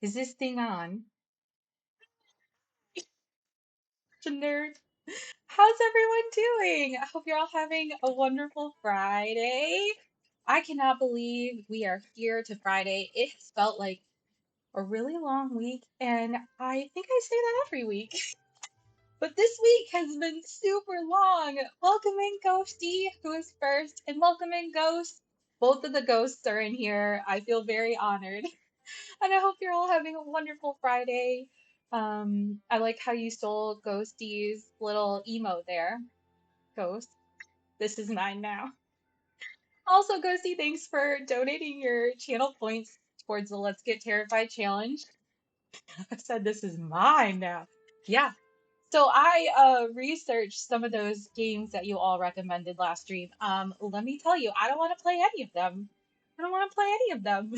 Is this thing on? Nerd. How's everyone doing? I hope you're all having a wonderful Friday. I cannot believe we are here to Friday. It has felt like a really long week, and I think I say that every week. But this week has been super long. Welcoming Ghosty, who is first, and welcoming Ghost. Both of the ghosts are in here. I feel very honored. And I hope you're all having a wonderful Friday. I like how you stole Ghosty's little emote there. Ghost, this is mine now. Also, Ghosty, thanks for donating your channel points towards the Let's Get Terrified challenge. I said this is mine now. Yeah. So I researched some of those games that you all recommended last stream. Let me tell you, I don't want to play any of them. I don't want to play any of them.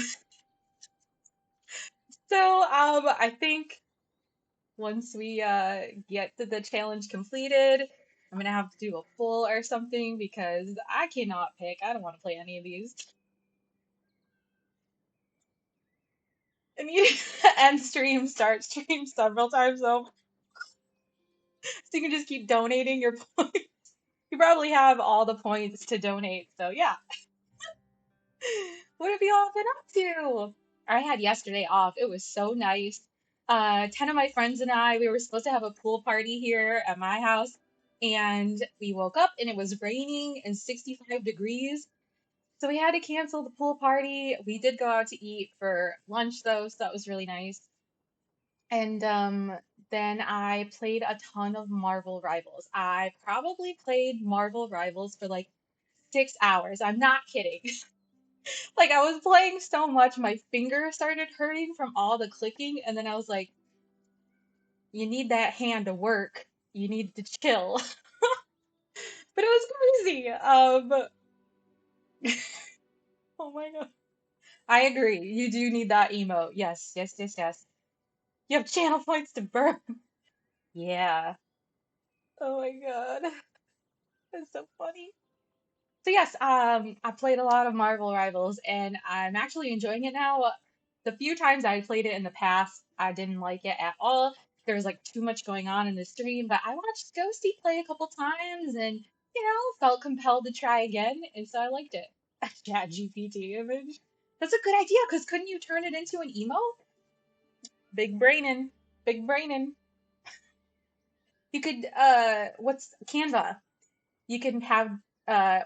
So I think once we get the challenge completed, I'm gonna have to do a poll or something because I cannot pick. I don't want to play any of these. And you end stream, start stream several times though, so you can just keep donating your points. You probably have all the points to donate, so yeah. What have you all been up to? I had yesterday off. It was so nice. 10 of my friends and I, we were supposed to have a pool party here at my house, and we woke up and it was raining and 65 degrees. So we had to cancel the pool party. We did go out to eat for lunch though, so that was really nice. And then I played a ton of Marvel Rivals. I probably played Marvel Rivals for like 6 hours. I'm not kidding. Like I was playing so much, my finger started hurting from all the clicking, and then I was like, you need that hand to work. You need to chill. But it was crazy. Oh my god. I agree. You do need that emote. Yes, yes, yes, yes. You have channel points to burn. Yeah. Oh my god. That's so funny. So yes, I played a lot of Marvel Rivals and I'm actually enjoying it now. The few times I played it in the past, I didn't like it at all. There was like too much going on in the stream, but I watched Ghosty play a couple times and, felt compelled to try again, and so I liked it. Chat GPT image. That's a good idea, because couldn't you turn it into an emo? Big brainin', big brainin'. You could, what's Canva? You can have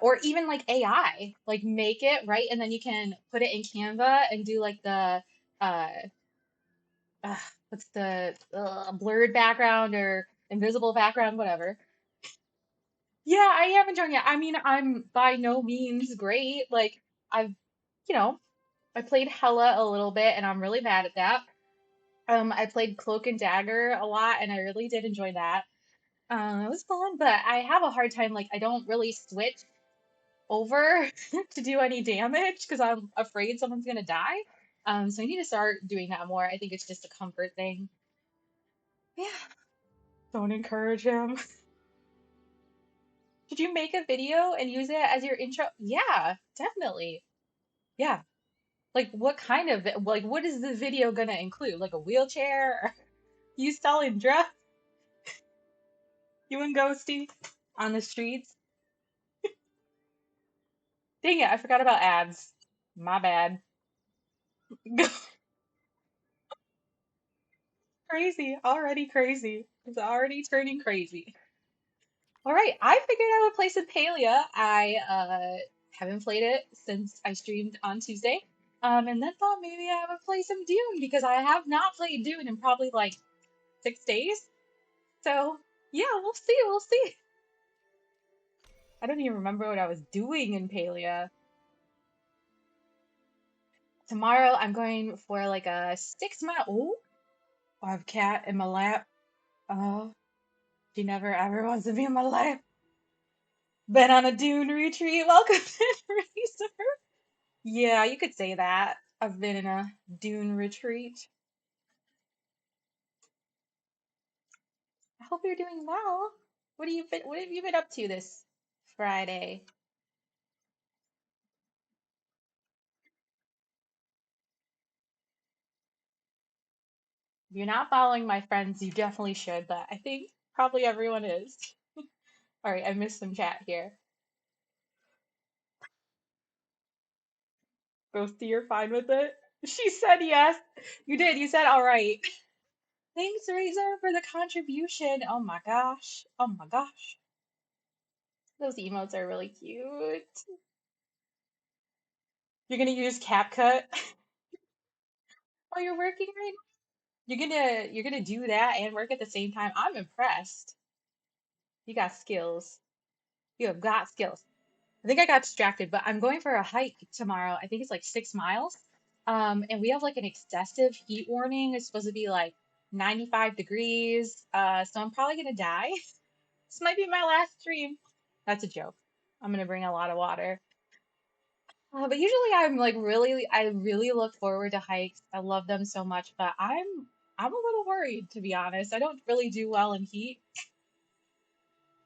or even like AI, like make it, right? And then you can put it in Canva and do like the uh, uh what's the blurred background or invisible background, whatever. Yeah, I am enjoying it. I mean, I'm by no means great. Like I've, you know, I played Hella a little bit and I'm really bad at that. I played Cloak and Dagger a lot and I really did enjoy that. It was fun, but I have a hard time, like I don't really switch over to do any damage because I'm afraid someone's gonna die. So I need to start doing that more. I think it's just a comfort thing. Yeah. Don't encourage him. Did you make a video and use it as your intro? Yeah, definitely. Yeah. Like what kind of like what is the video gonna include? Like a wheelchair? You selling drugs? You and Ghosty on the streets? Dang it, I forgot about ads. My bad. Crazy. Already crazy. It's already turning crazy. All right, I figured I would play some Palia. I haven't played it since I streamed on Tuesday. And then thought maybe I would play some Dune because I have not played Dune in probably like 6 days. So yeah, we'll see, we'll see. I don't even remember what I was doing in Palia. Tomorrow I'm going for like a 6 mile. Oh, I have a cat in my lap. Oh, she never ever wants to be in my lap. Been on a Dune retreat. Welcome to Razor. Yeah, you could say that. I've been in a Dune retreat. I hope you're doing well. What have you been up to this Friday? If you're not following my friends, you definitely should, but I think probably everyone is. All right, I missed some chat here. Ghosty, you're fine with it? She said yes. You did. You said all right. Thanks, Razor, for the contribution. Oh my gosh. Oh my gosh. Those emotes are really cute. You're gonna use CapCut? Oh, you're working right now? You're gonna do that and work at the same time. I'm impressed. You got skills. You have got skills. I think I got distracted, but I'm going for a hike tomorrow. I think it's like 6 miles. And we have like an excessive heat warning. It's supposed to be like 95 degrees. So I'm probably gonna die. This might be my last stream. That's a joke. I'm gonna bring a lot of water. But usually I'm like I really look forward to hikes. I love them so much, but I'm a little worried to be honest. I don't really do well in heat.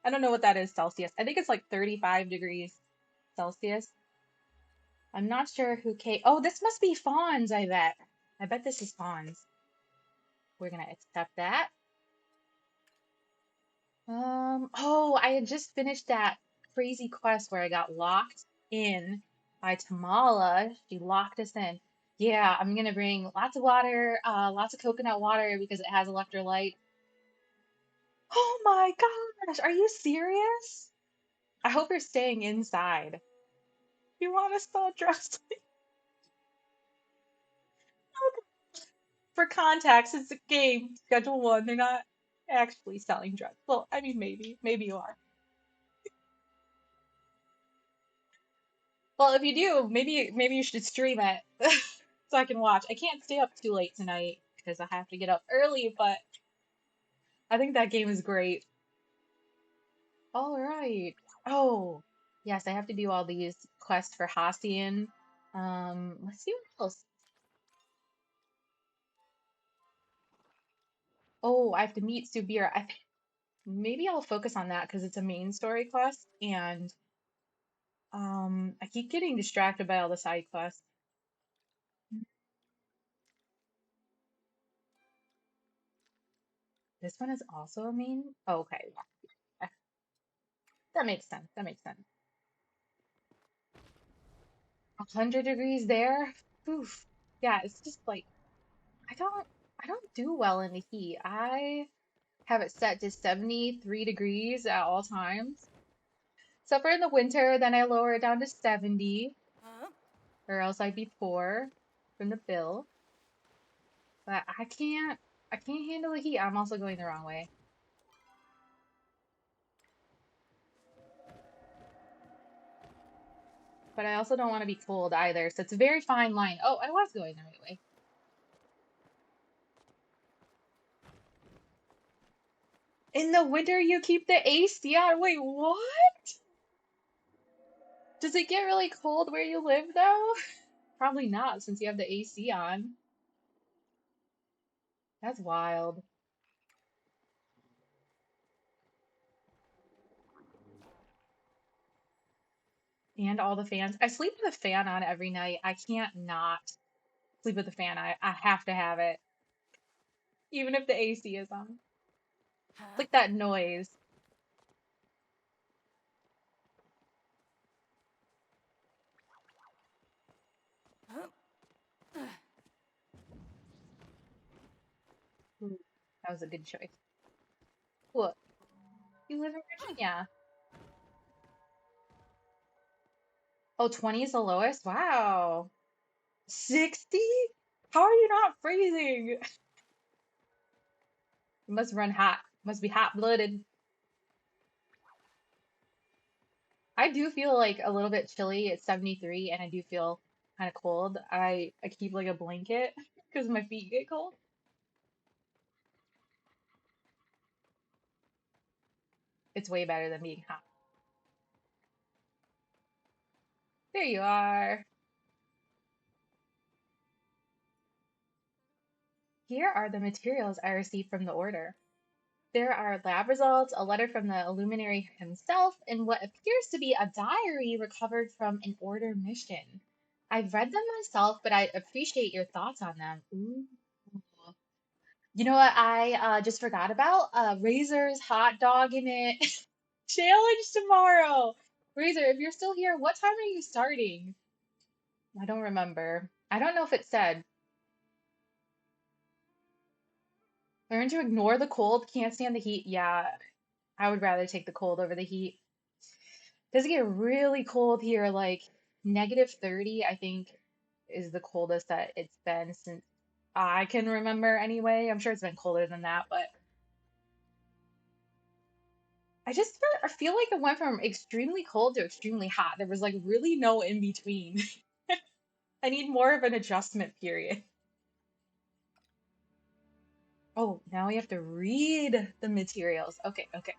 I don't know what that is Celsius. I think it's like 35 degrees Celsius. I'm not sure who Kate. Oh, this must be Fawns, I bet. I bet this is Fawns. We're gonna accept that. Oh, I had just finished that crazy quest where I got locked in by Tamala. She locked us in. Yeah, I'm gonna bring lots of water, lots of coconut water because it has electrolyte. Oh my gosh, are you serious? I hope you're staying inside. You want to spell dress? For context, it's a game, Schedule 1. They're not actually selling drugs. Well, I mean, maybe you are. Well, if you do, maybe you should stream it so I can watch. I can't stay up too late tonight because I have to get up early, but I think that game is great. All right. Oh, yes, I have to do all these quests for Hassian. Let's see what else. Oh, I have to meet Subir. Maybe I'll focus on that because it's a main story quest, and I keep getting distracted by all the side quests. This one is also a main. Oh, okay, yeah. That makes sense. That makes sense. 100 degrees there. Oof. Yeah, it's just like I don't I don't do well in the heat. I have it set to 73 degrees at all times. Except for in the winter, then I lower it down to 70, or else I'd be poor from the bill. But I can't handle the heat. I'm also going the wrong way. But I also don't want to be cold either. So it's a very fine line. Oh, I was going the right way. In the winter, you keep the AC on. Wait, what? Does it get really cold where you live though? Probably not since you have the AC on. That's wild. And all the fans. I sleep with a fan on every night. I can't not sleep with the fan. I have to have it. Even if the AC is on. It's like that noise. Ooh, that was a good choice. What? You live in Virginia. Oh, 20 is the lowest? Wow. 60? How are you not freezing? You must run hot. Must be hot-blooded. I do feel like a little bit chilly. It's 73 and I do feel kind of cold. I keep like a blanket because my feet get cold. It's way better than being hot. There you are. Here are the materials I received from the order. There are lab results, a letter from the Illuminary himself, and what appears to be a diary recovered from an order mission. I've read them myself, but I appreciate your thoughts on them. Ooh. You know what I just forgot about? Razor's hot dog in it challenge tomorrow. Razor, if you're still here, what time are you starting? I don't remember. I don't know if it said. Learn to ignore the cold, can't stand the heat. Yeah, I would rather take the cold over the heat. Does it get really cold here? Like -30, I think, is the coldest that it's been since I can remember anyway. I'm sure it's been colder than that, but I feel like it went from extremely cold to extremely hot. There was like really no in between. I need more of an adjustment period. Oh, now we have to read the materials. Okay, okay.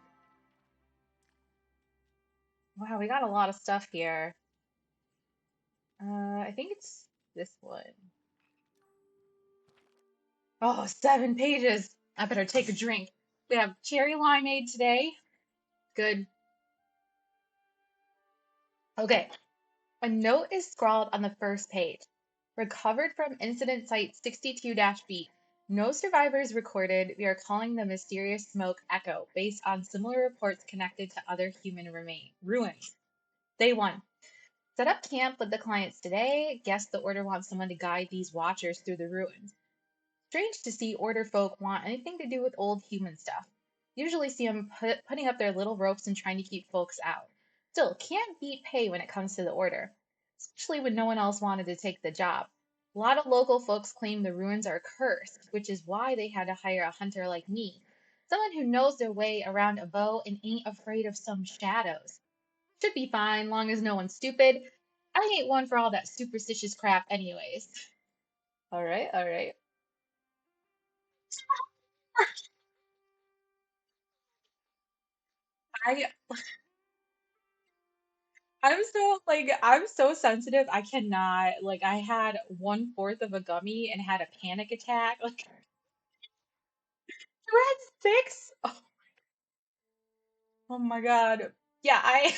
Wow, we got a lot of stuff here. I think it's this one. Oh, 7 pages. I better take a drink. We have cherry limeade today. Good. Okay. A note is scrawled on the first page. Recovered from incident site 62-B. No survivors recorded. We are calling the mysterious smoke Echo based on similar reports connected to other human remain ruins. Day 1. Set up camp with the clients today. Guess the order wants someone to guide these watchers through the ruins. Strange to see order folk want anything to do with old human stuff. Usually see them putting up their little ropes and trying to keep folks out. Still, can't beat pay when it comes to the order, especially when no one else wanted to take the job. A lot of local folks claim the ruins are cursed, which is why they had to hire a hunter like me. Someone who knows their way around a bow and ain't afraid of some shadows. Should be fine, long as no one's stupid. I ain't one for all that superstitious crap anyways. All right, all right. I I'm so sensitive. I cannot like I had 1/4 of a gummy and had a panic attack. Like you had six? Oh my God. Yeah, I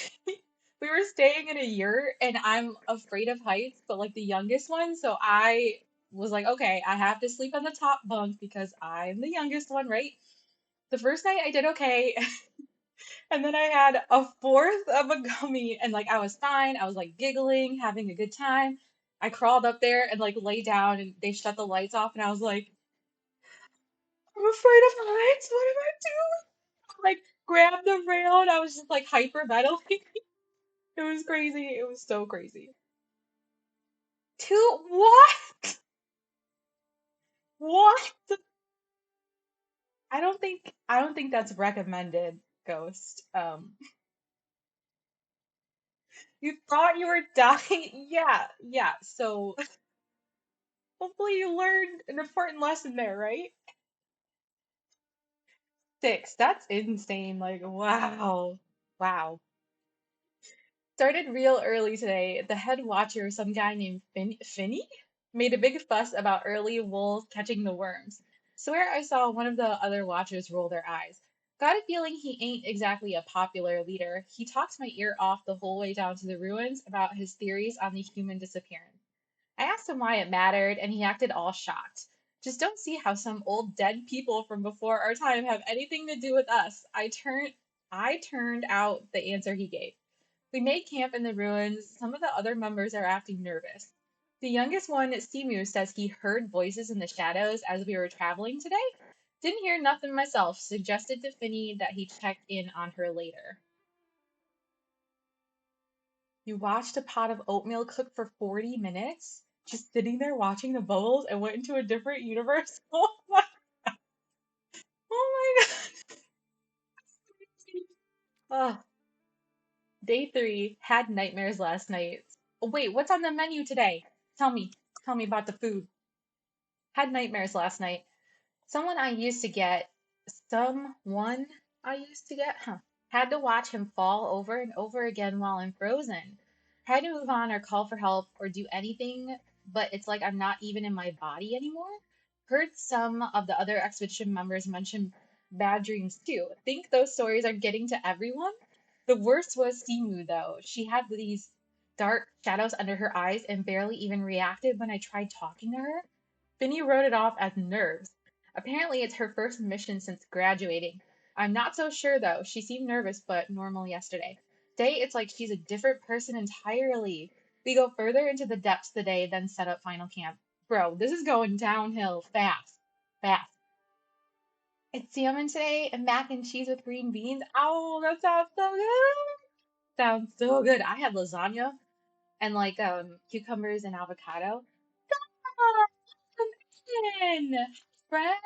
we were staying in a yurt and I'm afraid of heights, but like the youngest one, so I was like, okay, I have to sleep on the top bunk because I'm the youngest one, right? The first night I did okay, and then I had a fourth of a gummy and like I was fine. I was like giggling, having a good time. I crawled up there and like lay down and they shut the lights off and I was like, I'm afraid of heights. What am I doing? Like grabbed the rail and I was just like hyperventilating. It was crazy. It was so crazy. Two what? What? I don't think that's recommended, Ghost. You thought you were dying? Yeah, yeah. So hopefully you learned an important lesson there, right? Six. That's insane. Like, wow. Wow. Started real early today. The head watcher, some guy named Finny, made a big fuss about early wolves catching the worms. Swear I saw one of the other watchers roll their eyes. Got a feeling he ain't exactly a popular leader. He talks my ear off the whole way down to the ruins about his theories on the human disappearance. I asked him why it mattered, and he acted all shocked. Just don't see how some old dead people from before our time have anything to do with us. I turned out the answer he gave. We made camp in the ruins. Some of the other members are acting nervous. The youngest one, Simu, says he heard voices in the shadows as we were traveling today. Didn't hear nothing myself. Suggested to Finny that he check in on her later. You watched a pot of oatmeal cook for 40 minutes? Just sitting there watching the bubbles and went into a different universe? Oh my god. Oh, day 3. Had nightmares last night. Oh, wait, what's on the menu today? Tell me. Tell me about the food. Had nightmares last night. Someone I used to get, someone I used to get, huh? Had to watch him fall over and over again while I'm frozen. Tried to move on or call for help or do anything, but it's like I'm not even in my body anymore. Heard some of the other expedition members mention bad dreams too. Think those stories are getting to everyone? The worst was Simu though. She had these dark shadows under her eyes and barely even reacted when I tried talking to her. Finney wrote it off as nerves. Apparently, it's her first mission since graduating. I'm not so sure though. She seemed nervous, but normal yesterday. Today, it's like she's a different person entirely. We go further into the depths today, then set up final camp. Bro, this is going downhill fast. Fast. It's salmon today and mac and cheese with green beans. Oh, that sounds so good. Sounds so good. I had lasagna and like cucumbers and avocado. Ah, man, friends.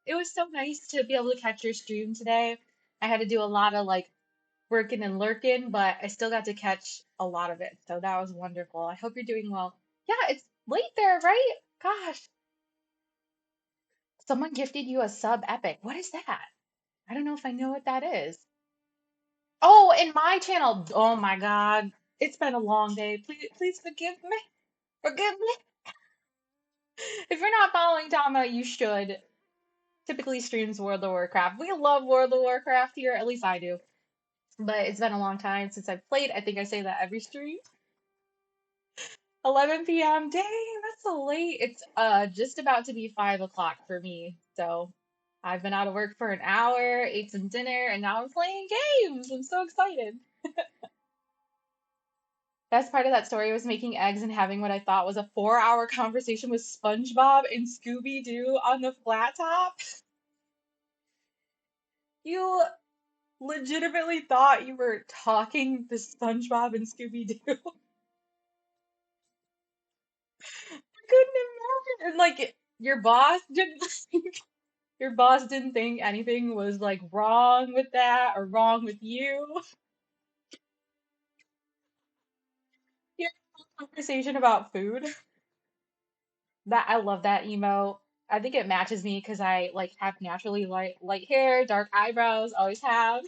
It was so nice to be able to catch your stream today. I had to do a lot of like working and lurking, but I still got to catch a lot of it. So that was wonderful. I hope you're doing well. Yeah, it's late there, right? Gosh, someone gifted you a sub epic. What is that? I don't know if I know what that is. Oh, in my channel. Oh my God. It's been a long day. Please forgive me. Forgive me. If you're not following Tama, you should. Typically streams World of Warcraft. We love World of Warcraft here, at least I do. But it's been a long time since I've played. I think I say that every stream. 11 p.m. Dang, that's so late. It's just about to be 5 o'clock for me. So I've been out of work for an hour, ate some dinner, and now I'm playing games. I'm so excited. Best part of that story was making eggs and having what I thought was a 4-hour conversation with SpongeBob and Scooby Doo on the flat top. You legitimately thought you were talking to SpongeBob and Scooby Doo. I couldn't imagine. And like your boss didn't think anything was like wrong with that or wrong with you. You had a conversation about food. That I love that emo. I think it matches me because I like have naturally light hair, dark eyebrows, always have.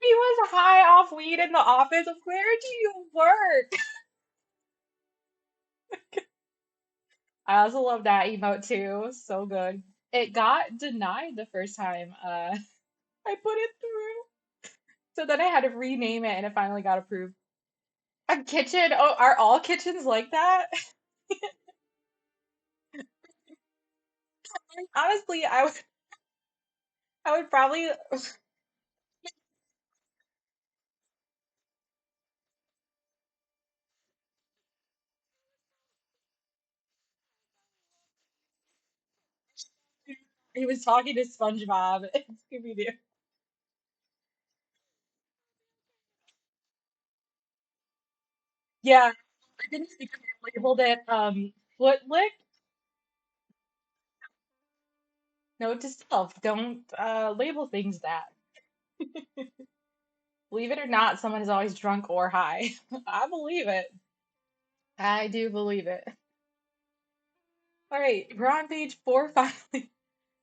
He was high off weed in the office. Where do you work? I also love that emote too. So good. It got denied the first time I put it through. So then I had to rename it and it finally got approved. A kitchen? Oh, are all kitchens like that? Honestly, I would probably he was talking to SpongeBob and Scooby Doo. Yeah, I didn't think I labeled it foot lick. Note to self, don't label things that. Believe it or not, someone is always drunk or high. I believe it. I do believe it. All right, we're on page four finally.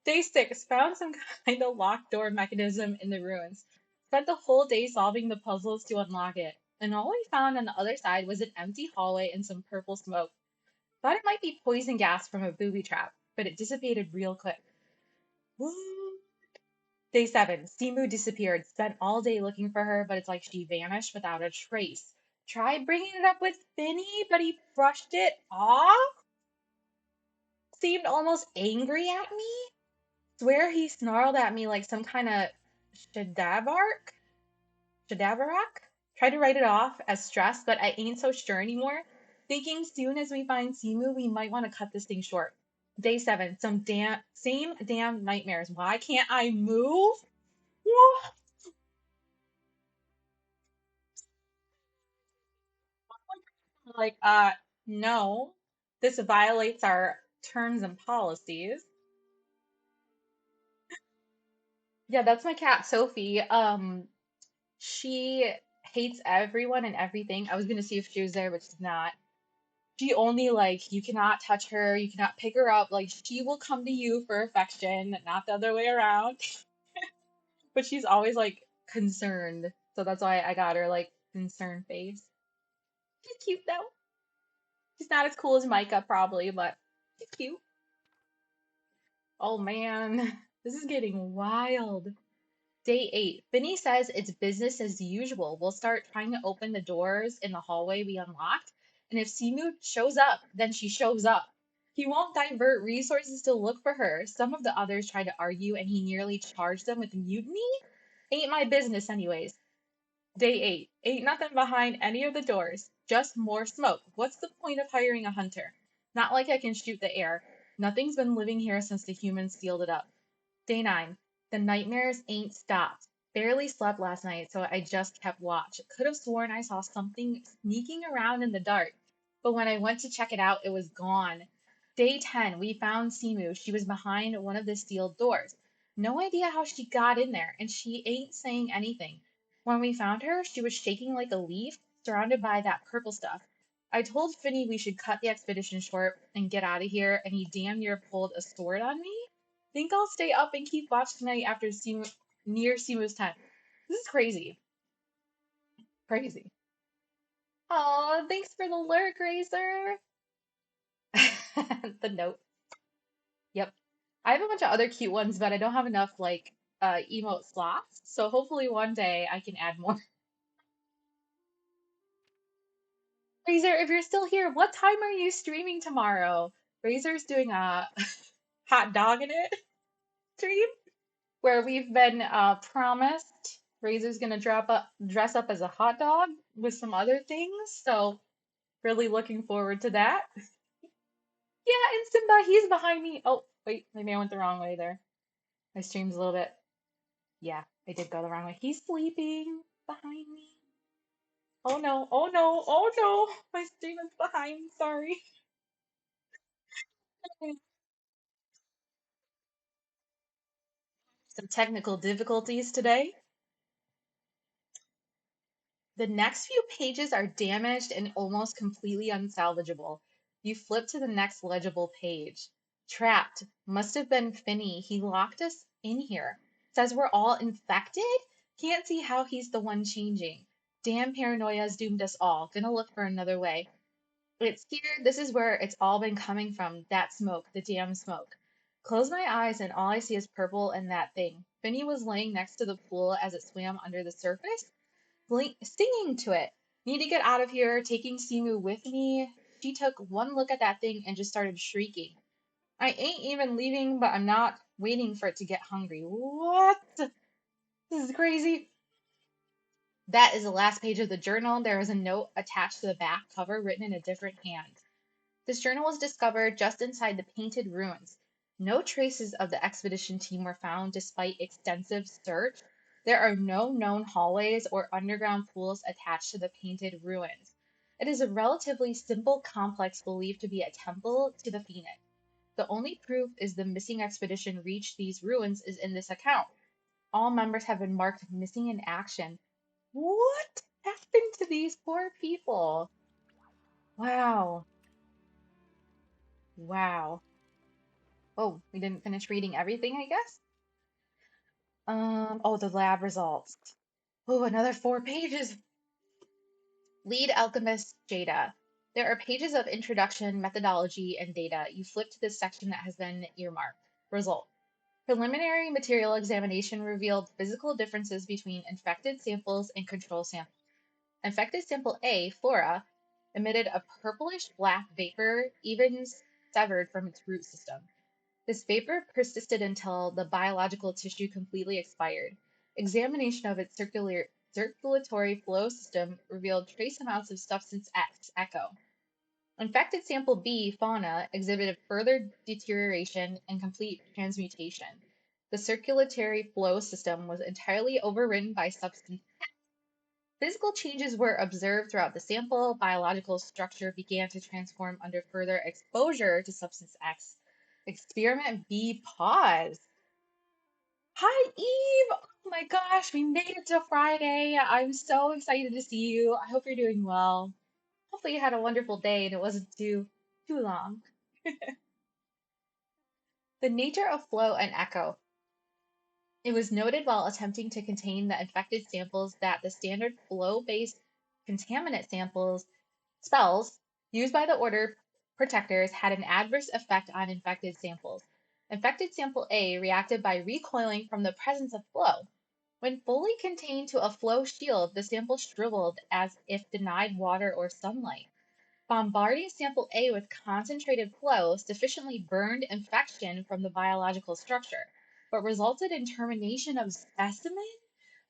Day six, found some kind of locked door mechanism in the ruins. Spent the whole day solving the puzzles to unlock it. And all we found on the other side was an empty hallway and some purple smoke. Thought it might be poison gas from a booby trap, but it dissipated real quick. Woo. Day seven, Simu disappeared. Spent all day looking for her, but it's like she vanished without a trace. Tried bringing it up with Finny, but he brushed it off. Seemed almost angry at me. Swear he snarled at me like some kind of shadavark. Shadavarak? Tried to write it off as stress, but I ain't so sure anymore. Thinking soon as we find Simu, we might want to cut this thing short. Day seven, same damn nightmares. Why can't I move? Like, no, this violates our terms and policies. Yeah, that's my cat, Sophie. She hates everyone and everything. I was gonna see if she was there, but she's not. She only like you cannot touch her, you cannot pick her up. Like she will come to you for affection, not the other way around. But she's always like concerned. So that's why I got her like concerned face. She's cute though. She's not as cool as Micah probably, but she's cute. Oh man, this is getting wild. Day eight. Finny says it's business as usual. We'll start trying to open the doors in the hallway we unlocked. And if Simu shows up, then she shows up. He won't divert resources to look for her. Some of the others tried to argue, and he nearly charged them with mutiny. Ain't my business, anyways. Day 8. Ain't nothing behind any of the doors. Just more smoke. What's the point of hiring a hunter? Not like I can shoot the air. Nothing's been living here since the humans sealed it up. Day 9. The nightmares ain't stopped. Barely slept last night, so I just kept watch. Could have sworn I saw something sneaking around in the dark, but when I went to check it out, it was gone. Day 10. We found Simu. She was behind one of the sealed doors. No idea how she got in there, and she ain't saying anything. When we found her, she was shaking like a leaf, surrounded by that purple stuff. I told Finney we should cut the expedition short and get out of here, and he damn near pulled a sword on me. Think I'll stay up and keep watch tonight after Simu, near Simu's tent. This is crazy. Crazy. Oh, thanks for the lurk, Razor. The note. Yep. I have a bunch of other cute ones, but I don't have enough like emote slots. So hopefully one day I can add more. Razor, if you're still here, what time are you streaming tomorrow? Razor's doing a hot dog in it stream where we've been promised Razor's gonna dress up as a hot dog with some other things. So really looking forward to that. Yeah, and Simba, he's behind me. Oh, wait, maybe I went the wrong way there. My stream's a little bit. Yeah, I did go the wrong way. He's sleeping behind me. Oh no, oh no, oh no. My stream is behind. Sorry. Some technical difficulties today. The next few pages are damaged and almost completely unsalvageable. You flip to the next legible page. Trapped. Must have been Finney. He locked us in here. Says we're all infected? Can't see how he's the one changing. Damn paranoia's doomed us all. Gonna look for another way. It's here. This is where it's all been coming from. That smoke. The damn smoke. Close my eyes and all I see is purple and that thing. Finney was laying next to the pool as it swam under the surface singing to it. Need to get out of here, taking Simu with me. She took one look at that thing and just started shrieking. I ain't even leaving, but I'm not waiting for it to get hungry. What? This is crazy. That is the last page of the journal. There is a note attached to the back cover written in a different hand. This journal was discovered just inside the painted ruins. No traces of the expedition team were found despite extensive search. There are no known hallways or underground pools attached to the painted ruins. It is a relatively simple complex believed to be a temple to the Phoenix. The only proof is the missing expedition reached these ruins is in this account. All members have been marked missing in action. What happened to these poor people? Wow. Wow. Oh, we didn't finish reading everything, I guess. Oh, the lab results. Oh, another 4 pages. Lead alchemist Jada. There are pages of introduction, methodology, and data. You flip to the section that has been earmarked. Result. Preliminary material examination revealed physical differences between infected samples and control samples. Infected sample A, Flora, emitted a purplish black vapor, even severed from its root system. This vapor persisted until the biological tissue completely expired. Examination of its circulatory flow system revealed trace amounts of substance X, echo. Infected sample B, fauna, exhibited further deterioration and complete transmutation. The circulatory flow system was entirely overridden by substance. Physical changes were observed throughout the sample. Biological structure began to transform under further exposure to substance X. Experiment B paused. Hi, Eve! Oh my gosh, we made it to Friday. I'm so excited to see you. I hope you're doing well. Hopefully you had a wonderful day and it wasn't too long. The nature of flow and echo. It was noted while attempting to contain the infected samples that the standard flow-based contaminant samples spells used by the order protectors had an adverse effect on infected samples. Infected sample A reacted by recoiling from the presence of flow. When fully contained to a flow shield, the sample shriveled as if denied water or sunlight. Bombarding sample A with concentrated flow sufficiently burned infection from the biological structure, but resulted in termination of specimen.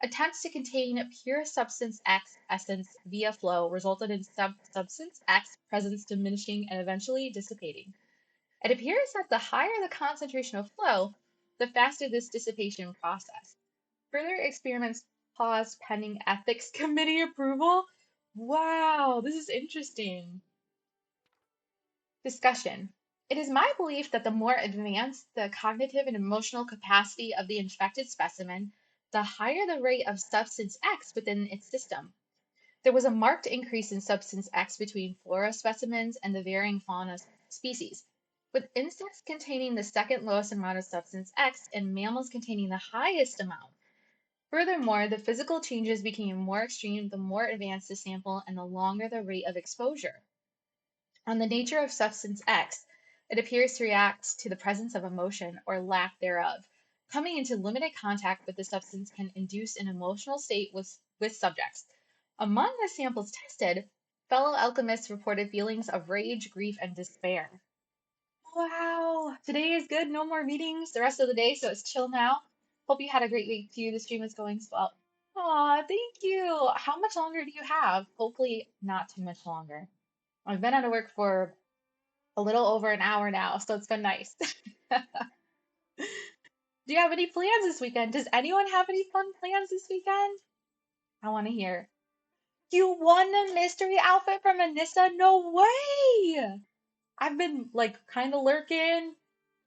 Attempts to contain pure substance X essence via flow resulted in substance X presence diminishing and eventually dissipating. It appears that the higher the concentration of flow, the faster this dissipation process. Further experiments paused pending ethics committee approval. Wow, this is interesting. Discussion. It is my belief that the more advanced the cognitive and emotional capacity of the infected specimen, the higher the rate of substance X within its system. There was a marked increase in substance X between flora specimens and the varying fauna species, with insects containing the second lowest amount of substance X and mammals containing the highest amount. Furthermore, the physical changes became more extreme the more advanced the sample and the longer the rate of exposure. On the nature of substance X, it appears to react to the presence of emotion or lack thereof. Coming into limited contact with the substance can induce an emotional state with subjects. Among the samples tested, fellow alchemists reported feelings of rage, grief, and despair. Wow, today is good. No more meetings the rest of the day, so it's chill now. Hope you had a great week too. The stream is going well. Aw, thank you. How much longer do you have? Hopefully, not too much longer. I've been out of work for a little over an hour now, so it's been nice. Do you have any plans this weekend? Does anyone have any fun plans this weekend? I want to hear. You won a mystery outfit from Anissa? No way! I've been like kind of lurking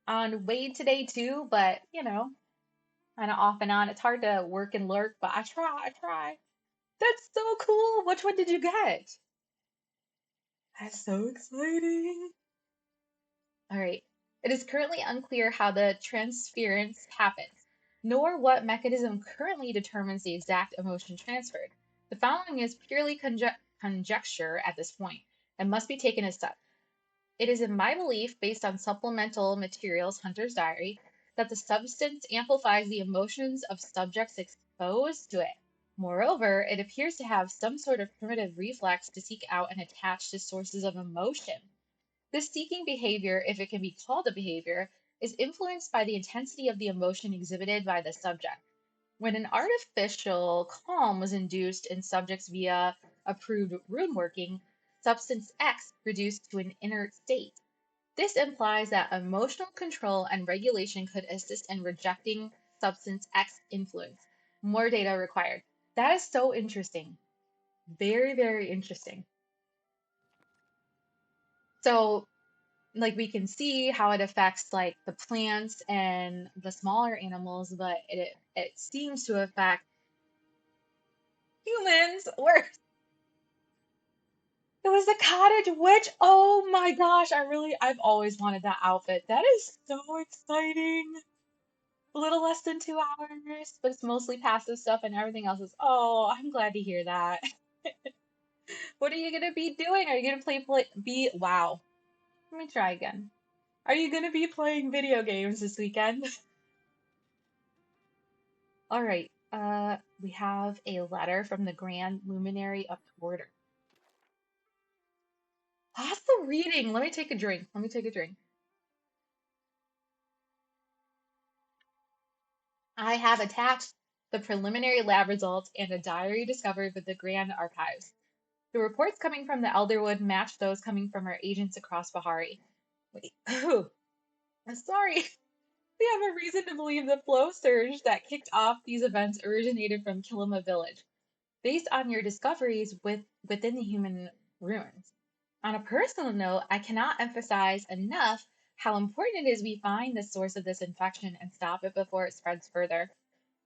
on Wade today too, but kind of off and on. It's hard to work and lurk, but I try. That's so cool. Which one did you get? That's so exciting. All right. It is currently unclear how the transference happens, nor what mechanism currently determines the exact emotion transferred. The following is purely conjecture at this point and must be taken as such. It is in my belief, based on supplemental materials Hunter's Diary, that the substance amplifies the emotions of subjects exposed to it. Moreover, it appears to have some sort of primitive reflex to seek out and attach to sources of emotion. This seeking behavior, if it can be called a behavior, is influenced by the intensity of the emotion exhibited by the subject. When an artificial calm was induced in subjects via approved rune working, substance X reduced to an inert state. This implies that emotional control and regulation could assist in rejecting substance X influence. More data required. That is so interesting. Very, very interesting. So, like we can see how it affects like the plants and the smaller animals, but it seems to affect humans worse. It was the cottage witch. Oh my gosh, I've always wanted that outfit. That is so exciting. A little less than 2 hours, but it's mostly passive stuff and everything else is, oh, I'm glad to hear that. What are you gonna be doing? Are you gonna wow. Let me try again. Are you gonna be playing video games this weekend? All right. We have a letter from the Grand Luminary of Order. Awesome reading. Let me take a drink. I have attached the preliminary lab results and a diary discovered with the Grand Archives. The reports coming from the Elderwood match those coming from our agents across Bahari. Wait, I'm sorry. We have a reason to believe the flow surge that kicked off these events originated from Kilima village, based on your discoveries within the human ruins. On a personal note, I cannot emphasize enough how important it is we find the source of this infection and stop it before it spreads further.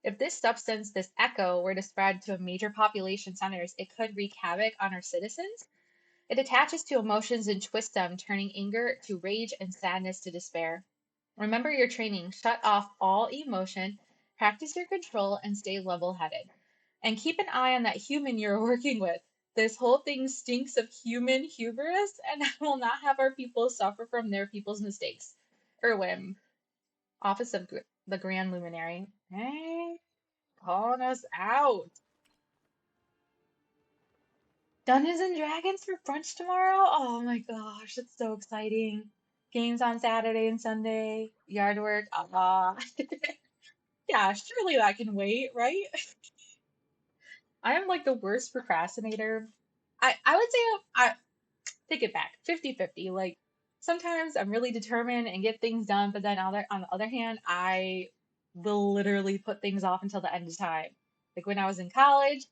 If this substance, this echo, were to spread to major population centers, it could wreak havoc on our citizens. It attaches to emotions and twists them, turning anger to rage and sadness to despair. Remember your training. Shut off all emotion, practice your control, and stay level headed. And keep an eye on that human you're working with. This whole thing stinks of human hubris, and I will not have our people suffer from their people's mistakes. Erwin, Office of the Grand Luminary. Hey, calling us out. Dungeons and Dragons for brunch tomorrow? Oh my gosh, that's so exciting. Games on Saturday and Sunday, yard work. Yeah, surely that can wait, right? I am like the worst procrastinator. I would say I take it back, 50-50. Like sometimes I'm really determined and get things done, but then on the other hand, I will literally put things off until the end of time. Like when I was in college,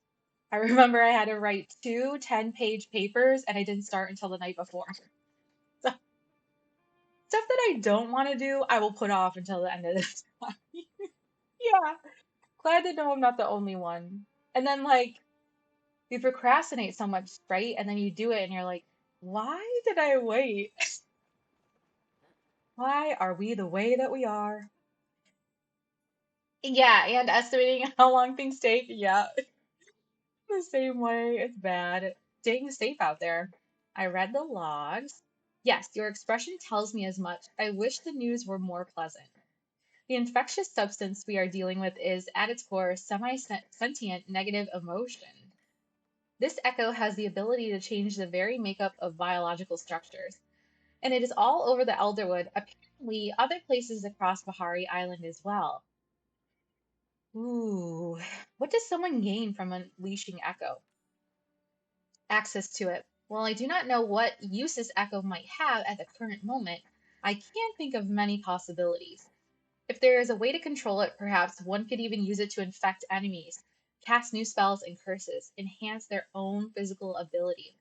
I remember I had to write two 10-page papers and I didn't start until the night before. So stuff that I don't want to do, I will put off until the end of the time. Yeah. Glad to know I'm not the only one. And then like you procrastinate so much, right? And then you do it and you're like, why did I wait? Why are we the way that we are? Yeah, and estimating how long things take. Yeah, the same way. It's bad. Staying safe out there. I read the logs. Yes, your expression tells me as much. I wish the news were more pleasant. The infectious substance we are dealing with is, at its core, semi sentient negative emotion. This echo has the ability to change the very makeup of biological structures, and it is all over the Elderwood, apparently other places across Bahari Island as well. Ooh, what does someone gain from unleashing Echo? Access to it. While I do not know what uses Echo might have at the current moment, I can think of many possibilities. If there is a way to control it, perhaps one could even use it to infect enemies, cast new spells and curses, enhance their own physical ability.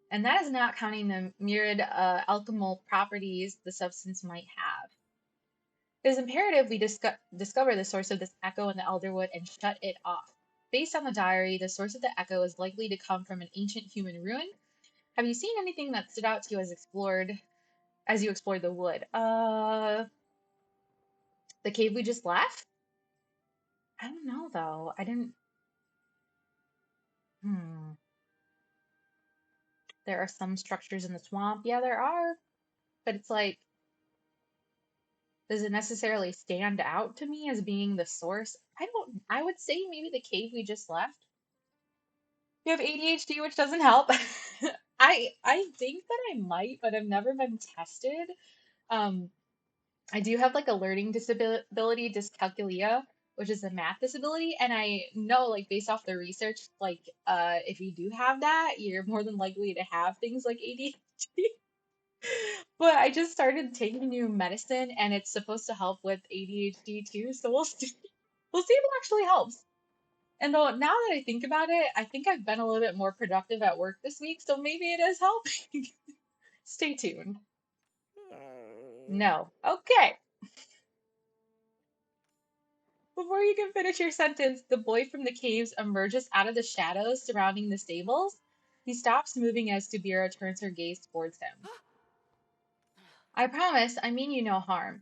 And that is not counting the myriad alchemical properties the substance might have. It is imperative we discover the source of this echo in the Elderwood and shut it off. Based on the diary, the source of the echo is likely to come from an ancient human ruin. Have you seen anything that stood out to you as you explored the wood? The cave we just left? I don't know though. I didn't. Hmm. There are some structures in the swamp. Yeah, there are. But it's like, does it necessarily stand out to me as being the source? I would say maybe the cave we just left. You have ADHD, which doesn't help. I think that I might, but I've never been tested. Um, I do have like a learning disability, dyscalculia, which is a math disability, and I know like based off the research, like if you do have that, you're more than likely to have things like ADHD. But I just started taking new medicine, and it's supposed to help with ADHD too. So we'll see. We'll see if it actually helps. And though now that I think about it, I think I've been a little bit more productive at work this week, so maybe it is helping. Stay tuned. No. Okay. Before you can finish your sentence, the boy from the caves emerges out of the shadows surrounding the stables. He stops moving as Subira turns her gaze towards him. I promise, I mean you no harm.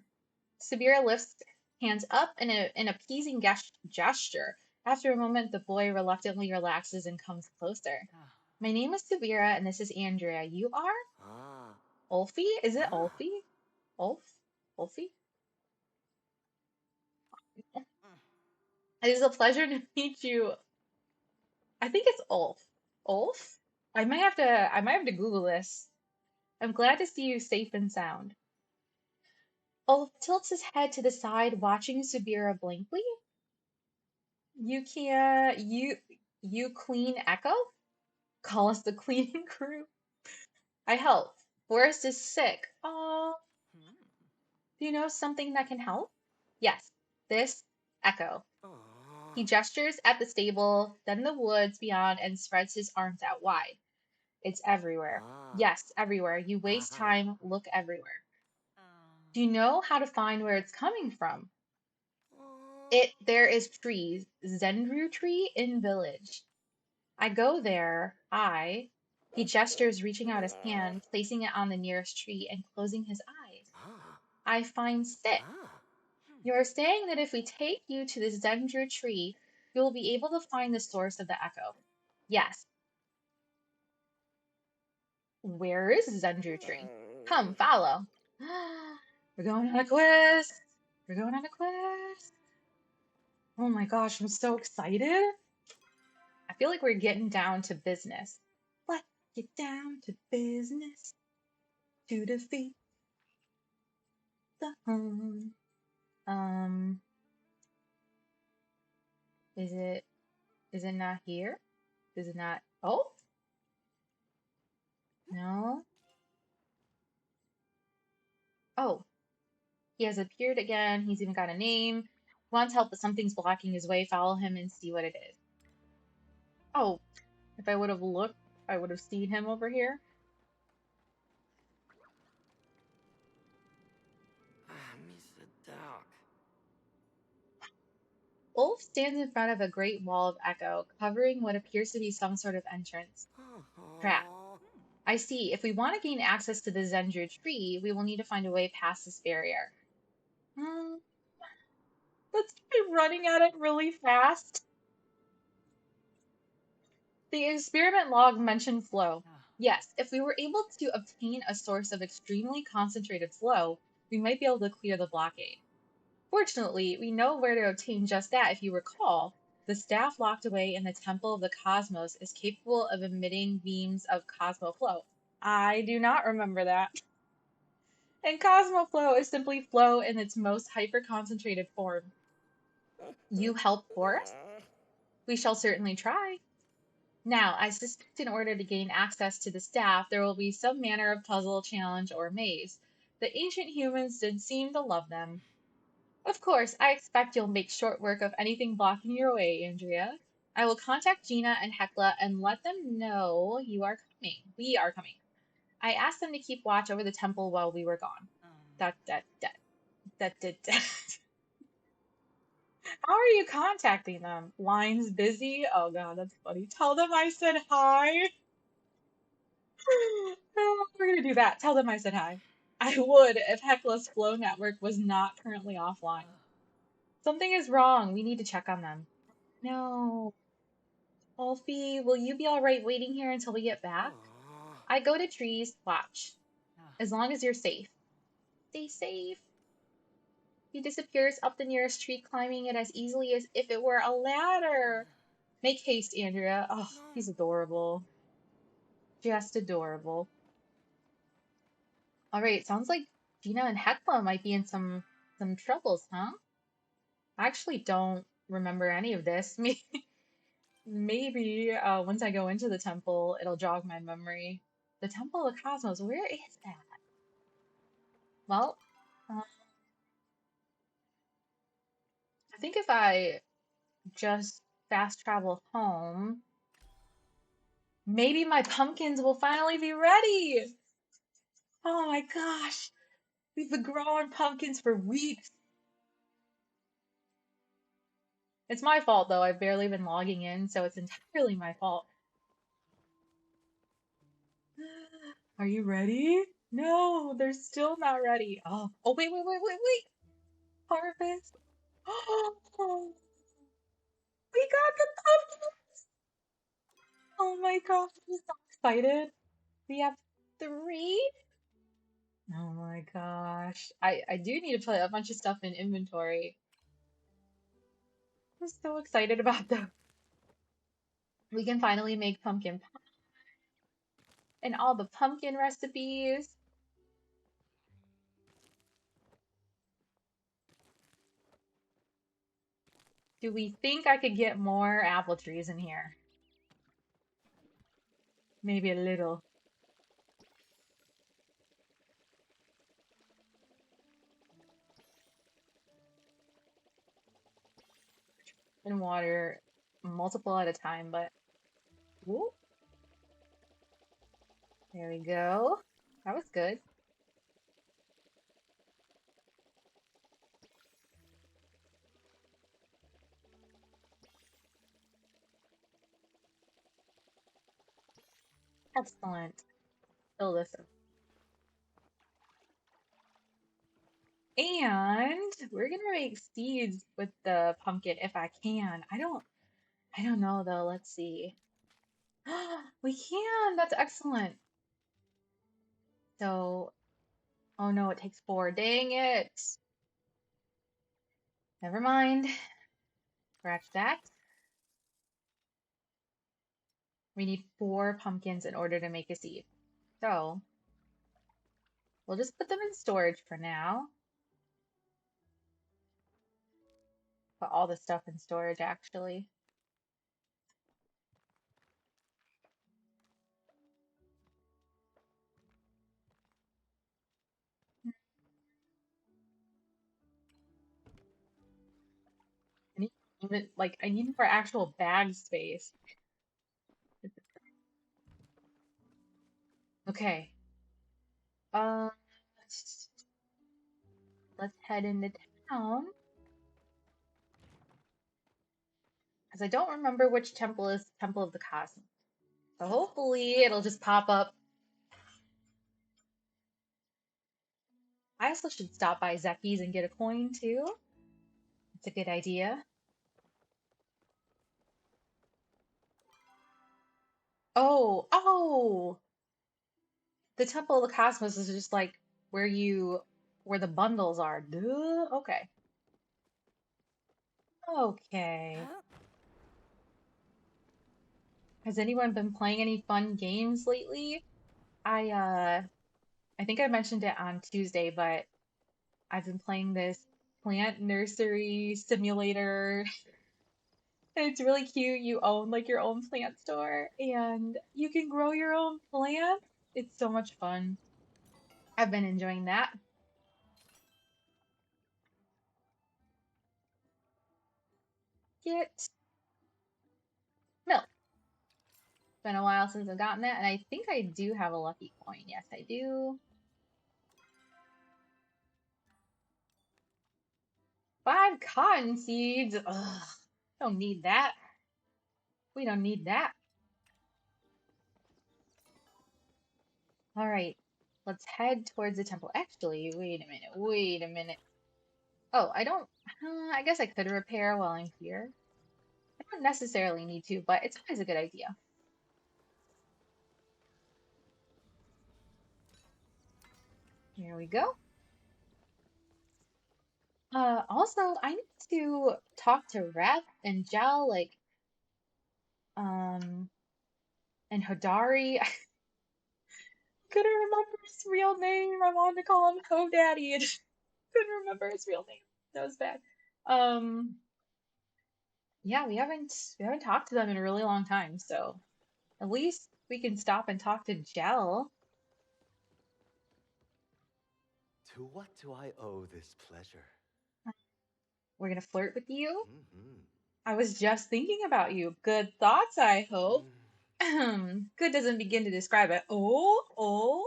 Subira lifts hands up in an appeasing gesture. After a moment, the boy reluctantly relaxes and comes closer. My name is Subira, and this is Andrea. You are? Ulfi? Is it Ulfi? Ulf? Ulfi? It is a pleasure to meet you. I think it's Ulf. Ulf? I might have to Google this. I'm glad to see you safe and sound. Ulf tilts his head to the side, watching Subira blankly. You can't you clean Echo? Call us the cleaning crew. I help. Forrest is sick. Oh, do you know something that can help? Yes, this Echo. He gestures at the stable, then the woods beyond, and spreads his arms out wide. It's everywhere. Yes, everywhere. You waste time, look everywhere. Do you know how to find where it's coming from? There is trees, Zendru tree in village. I go there. He gestures, reaching out his hand, placing it on the nearest tree, and closing his eyes. I find sit. You are saying that if we take you to this Zendru tree, you will be able to find the source of the echo. Yes. Where is Zendru tree? Come, follow. We're going on a quest. We're going on a quest. Oh my gosh, I'm so excited. I feel like we're getting down to business. Let's Get down to business to defeat the Hun. Um, is it not here? Is it not? Oh, no. Oh, he has appeared again. He's even got a name. Wants help, but something's blocking his way. Follow him and see what it is. Oh, if I would have looked, I would have seen him over here. Mr. Dark. Ulf stands in front of a great wall of echo, covering what appears to be some sort of entrance. Trap. Oh. I see. If we want to gain access to the Zendru tree, we will need to find a way past this barrier. Hmm, let's try running at it really fast. The experiment log mentioned flow. Yes, if we were able to obtain a source of extremely concentrated flow, we might be able to clear the blockade. Fortunately, we know where to obtain just that. If you recall, the staff locked away in the Temple of the Cosmos is capable of emitting beams of cosmoflow. I do not remember that. And cosmoflow is simply flow in its most hyper-concentrated form. You help for us? We shall certainly try. Now, I suspect in order to gain access to the staff, there will be some manner of puzzle, challenge, or maze. The ancient humans did seem to love them. Of course, I expect you'll make short work of anything blocking your way, Andrea. I will contact Gina and Hecla and let them know you are coming. We are coming. I asked them to keep watch over the temple while we were gone. That, that, that, that. How are you contacting them? Lines busy? Oh god, that's funny. Tell them I said hi. We're gonna do that. Tell them I said hi. I would if Hecla's flow network was not currently offline. Something is wrong. We need to check on them. No. Wolfie, will you be alright waiting here until we get back? I go to trees, watch. As long as you're safe. Stay safe. He disappears up the nearest tree, climbing it as easily as if it were a ladder. Make haste, Andrea. Oh, he's adorable. Just adorable. Alright, sounds like Gina and Hecla might be in some troubles, huh? I actually don't remember any of this. Maybe once I go into the temple, it'll jog my memory. The Temple of Cosmos, where is that? Well, uh, I think if I just fast travel home, maybe my pumpkins will finally be ready. Oh my gosh, we've been growing pumpkins for weeks. It's my fault though, I've barely been logging in, so it's entirely my fault. Are you ready? No, they're still not ready. Oh, wait. Harvest. Oh, we got the pumpkins. Oh my gosh, I'm so excited. We have three. Oh my gosh. I do need to put a bunch of stuff in inventory. I'm so excited about them. We can finally make pumpkin pie and all the pumpkin recipes. Do we think I could get more apple trees in here? Maybe a little. And water multiple at a time, but whoop, there we go. That was good. Excellent. Fill this up. And we're gonna make seeds with the pumpkin if I can. I don't know though. Let's see. We can. That's excellent. So, oh no, it takes four. Dang it. Never mind. Scratch that. We need 4 pumpkins in order to make a seed. So we'll just put them in storage for now. Put all the stuff in storage, actually. I need like I need more actual bag space. Okay. Uh, let's head into town because I don't remember which temple is Temple of the Cosmos. So hopefully it'll just pop up. I also should stop by Zeki's and get a coin too. It's a good idea. Oh, the Temple of the Cosmos is just like where the bundles are. Duh. Okay. Okay. Huh? Has anyone been playing any fun games lately? I think I mentioned it on Tuesday, but I've been playing this plant nursery simulator. And it's really cute. You own like your own plant store and you can grow your own plants. It's so much fun. I've been enjoying that. Get milk. Been a while since I've gotten that, and I think I do have a lucky coin. Yes, I do. 5 cotton seeds. Ugh, don't need that. We don't need that. All right, let's head towards the temple. Actually, wait a minute. Wait a minute. Oh, I don't. I guess I could repair while I'm here. I don't necessarily need to, but it's always a good idea. Here we go. Also, I need to talk to Ref and Gel, like, um, and Hodari. I couldn't remember his real name. I wanted to call him Ho Daddy and couldn't remember his real name. That was bad. Um, yeah, we haven't talked to them in a really long time, so at least we can stop and talk to Gel. To what do I owe this pleasure? We're gonna flirt with you. Mm-hmm. I was just thinking about you. Good thoughts, I hope. Good doesn't begin to describe it. Oh.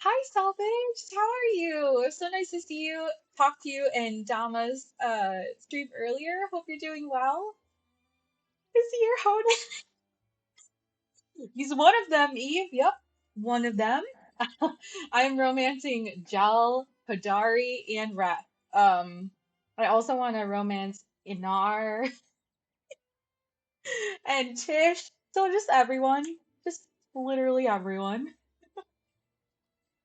Hi, Salvage. How are you? So nice to see you, talk to you in Dama's stream earlier. Hope you're doing well. Is he your Hoden? He's one of them, Eve. Yep, one of them. I'm romancing Jal, Hadari, and Rat. I also want to romance Inar and Tish. So just everyone. Just literally everyone.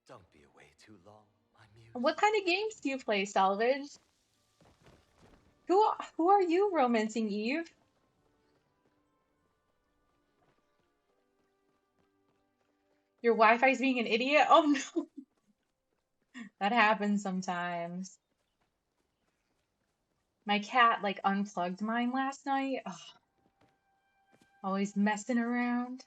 Don't be away too long, my muse. What kind of games do you play, Salvage? Who are you romancing, Eve? Your Wi-Fi's being an idiot? Oh no, that happens sometimes. My cat like unplugged mine last night. Ugh, always messing around.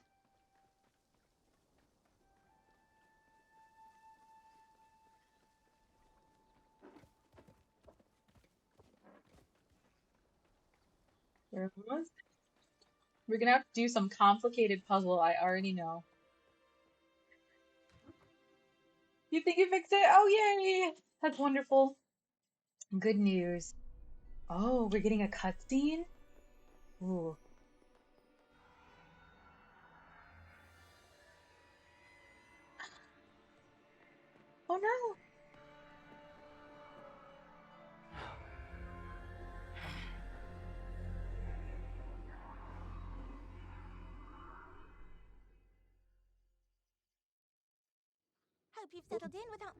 There it was. We're gonna have to do some complicated puzzle, I already know. You think you fixed it? Oh yay! That's wonderful. Good news. Oh, we're getting a cutscene? Ooh. Oh no! Hope you've settled in without.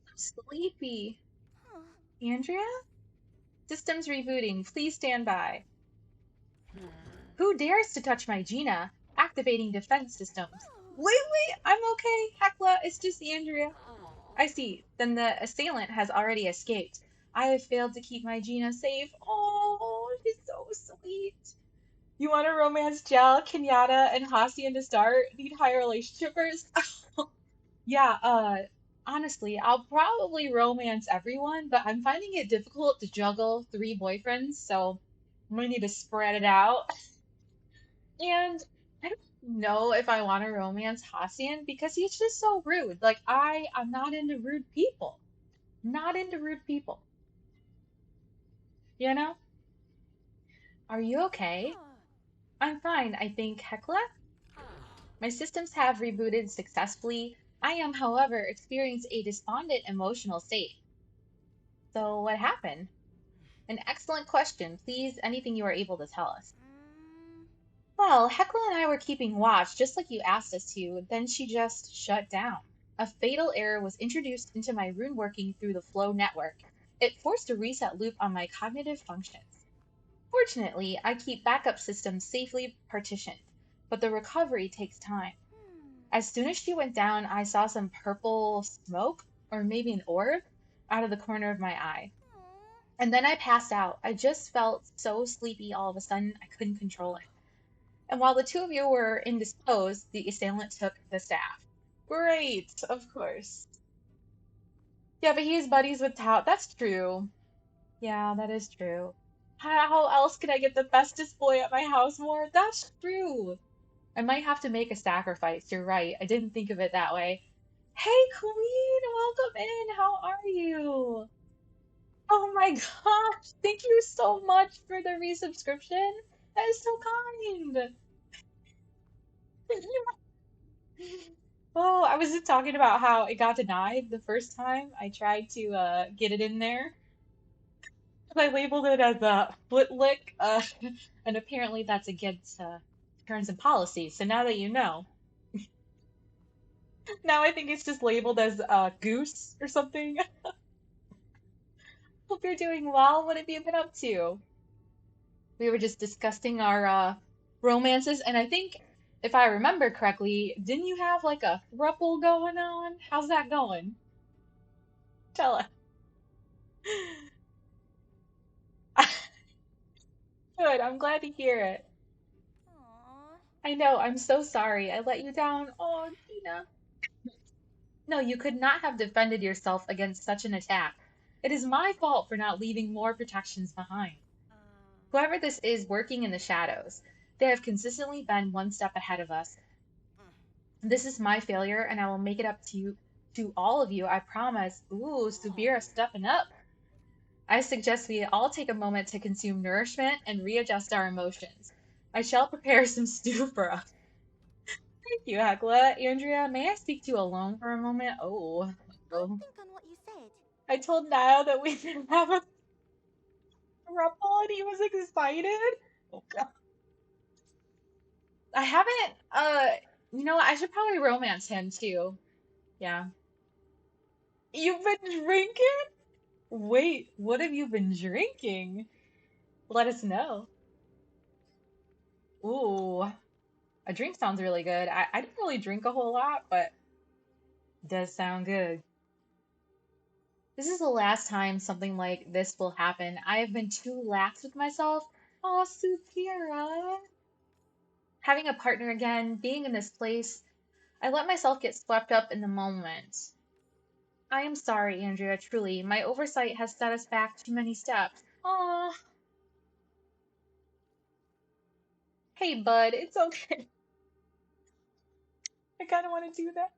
I'm sleepy. Huh. Andrea? Systems rebooting. Please stand by. Who dares to touch my Gina? Activating defense systems. Oh. Wait, I'm okay, Hecla. It's just Andrea. Oh. I see. Then the assailant has already escaped. I have failed to keep my Gina safe. Oh, she's so sweet. You want to romance Gel, Kenyatta, and Hacian to start? Need higher relationship first? Yeah, honestly, I'll probably romance everyone, but I'm finding it difficult to juggle three boyfriends, so I'm gonna need to spread it out. And I don't know if I want to romance Hacian because he's just so rude. Like I'm not into rude people. Not into rude people. You know? Are you okay? Oh. I'm fine, I think, Hecla. My systems have rebooted successfully. I am, however, experiencing a despondent emotional state. So what happened? An excellent question. Please, anything you are able to tell us. Mm. Well, Hecla and I were keeping watch, just like you asked us to, then she just shut down. A fatal error was introduced into my rune working through the flow network. It forced a reset loop on my cognitive functions. Fortunately, I keep backup systems safely partitioned, but the recovery takes time. Hmm. As soon as she went down, I saw some purple smoke, or maybe an orb, out of the corner of my eye. Aw. And then I passed out. I just felt so sleepy all of a sudden, I couldn't control it. And while the two of you were indisposed, the assailant took the staff. Great, of course. Yeah, but he's buddies with Tao. That's true. Yeah, that is true. How else could I get the bestest boy at my house more? That's true. I might have to make a sacrifice. You're right. I didn't think of it that way. Hey, Queen, welcome in. How are you? Oh my gosh, thank you so much for the resubscription. That is so kind. Oh, I was just talking about how it got denied the first time I tried to get it in there. I labeled it as a foot lick, and apparently that's against terms and policies. So now that you know, now I think it's just labeled as goose or something. Hope you're doing well. What have you been up to? We were just discussing our romances, and I think if I remember correctly, didn't you have like a throuple going on? How's that going? Tell us. Good, I'm glad to hear it. Aw. I know, I'm so sorry. I let you down. Oh, Gina. No, you could not have defended yourself against such an attack. It is my fault for not leaving more protections behind. Whoever this is working in the shadows, they have consistently been one step ahead of us. This is my failure, and I will make it up to you, to all of you, I promise. Ooh, Subira stepping up. I suggest we all take a moment to consume nourishment and readjust our emotions. I shall prepare some stew for us. Thank you, Hecla. Andrea, may I speak to you alone for a moment? Oh, I'll oh. think on what you said. I told Niall that we didn't have a throuple and he was excited. Oh, God. I haven't, I should probably romance him too. Yeah. You've been drinking? Wait, what have you been drinking? Let us know. Ooh, a drink sounds really good. I don't really drink a whole lot, but it does sound good. This is the last time something like this will happen. I have been too lax with myself. Oh, Supira. Having a partner again, being in this place, I let myself get swept up in the moment. I am sorry, Andrea, truly. My oversight has set us back too many steps. Aw, hey, bud, it's okay. I kind of want to do that.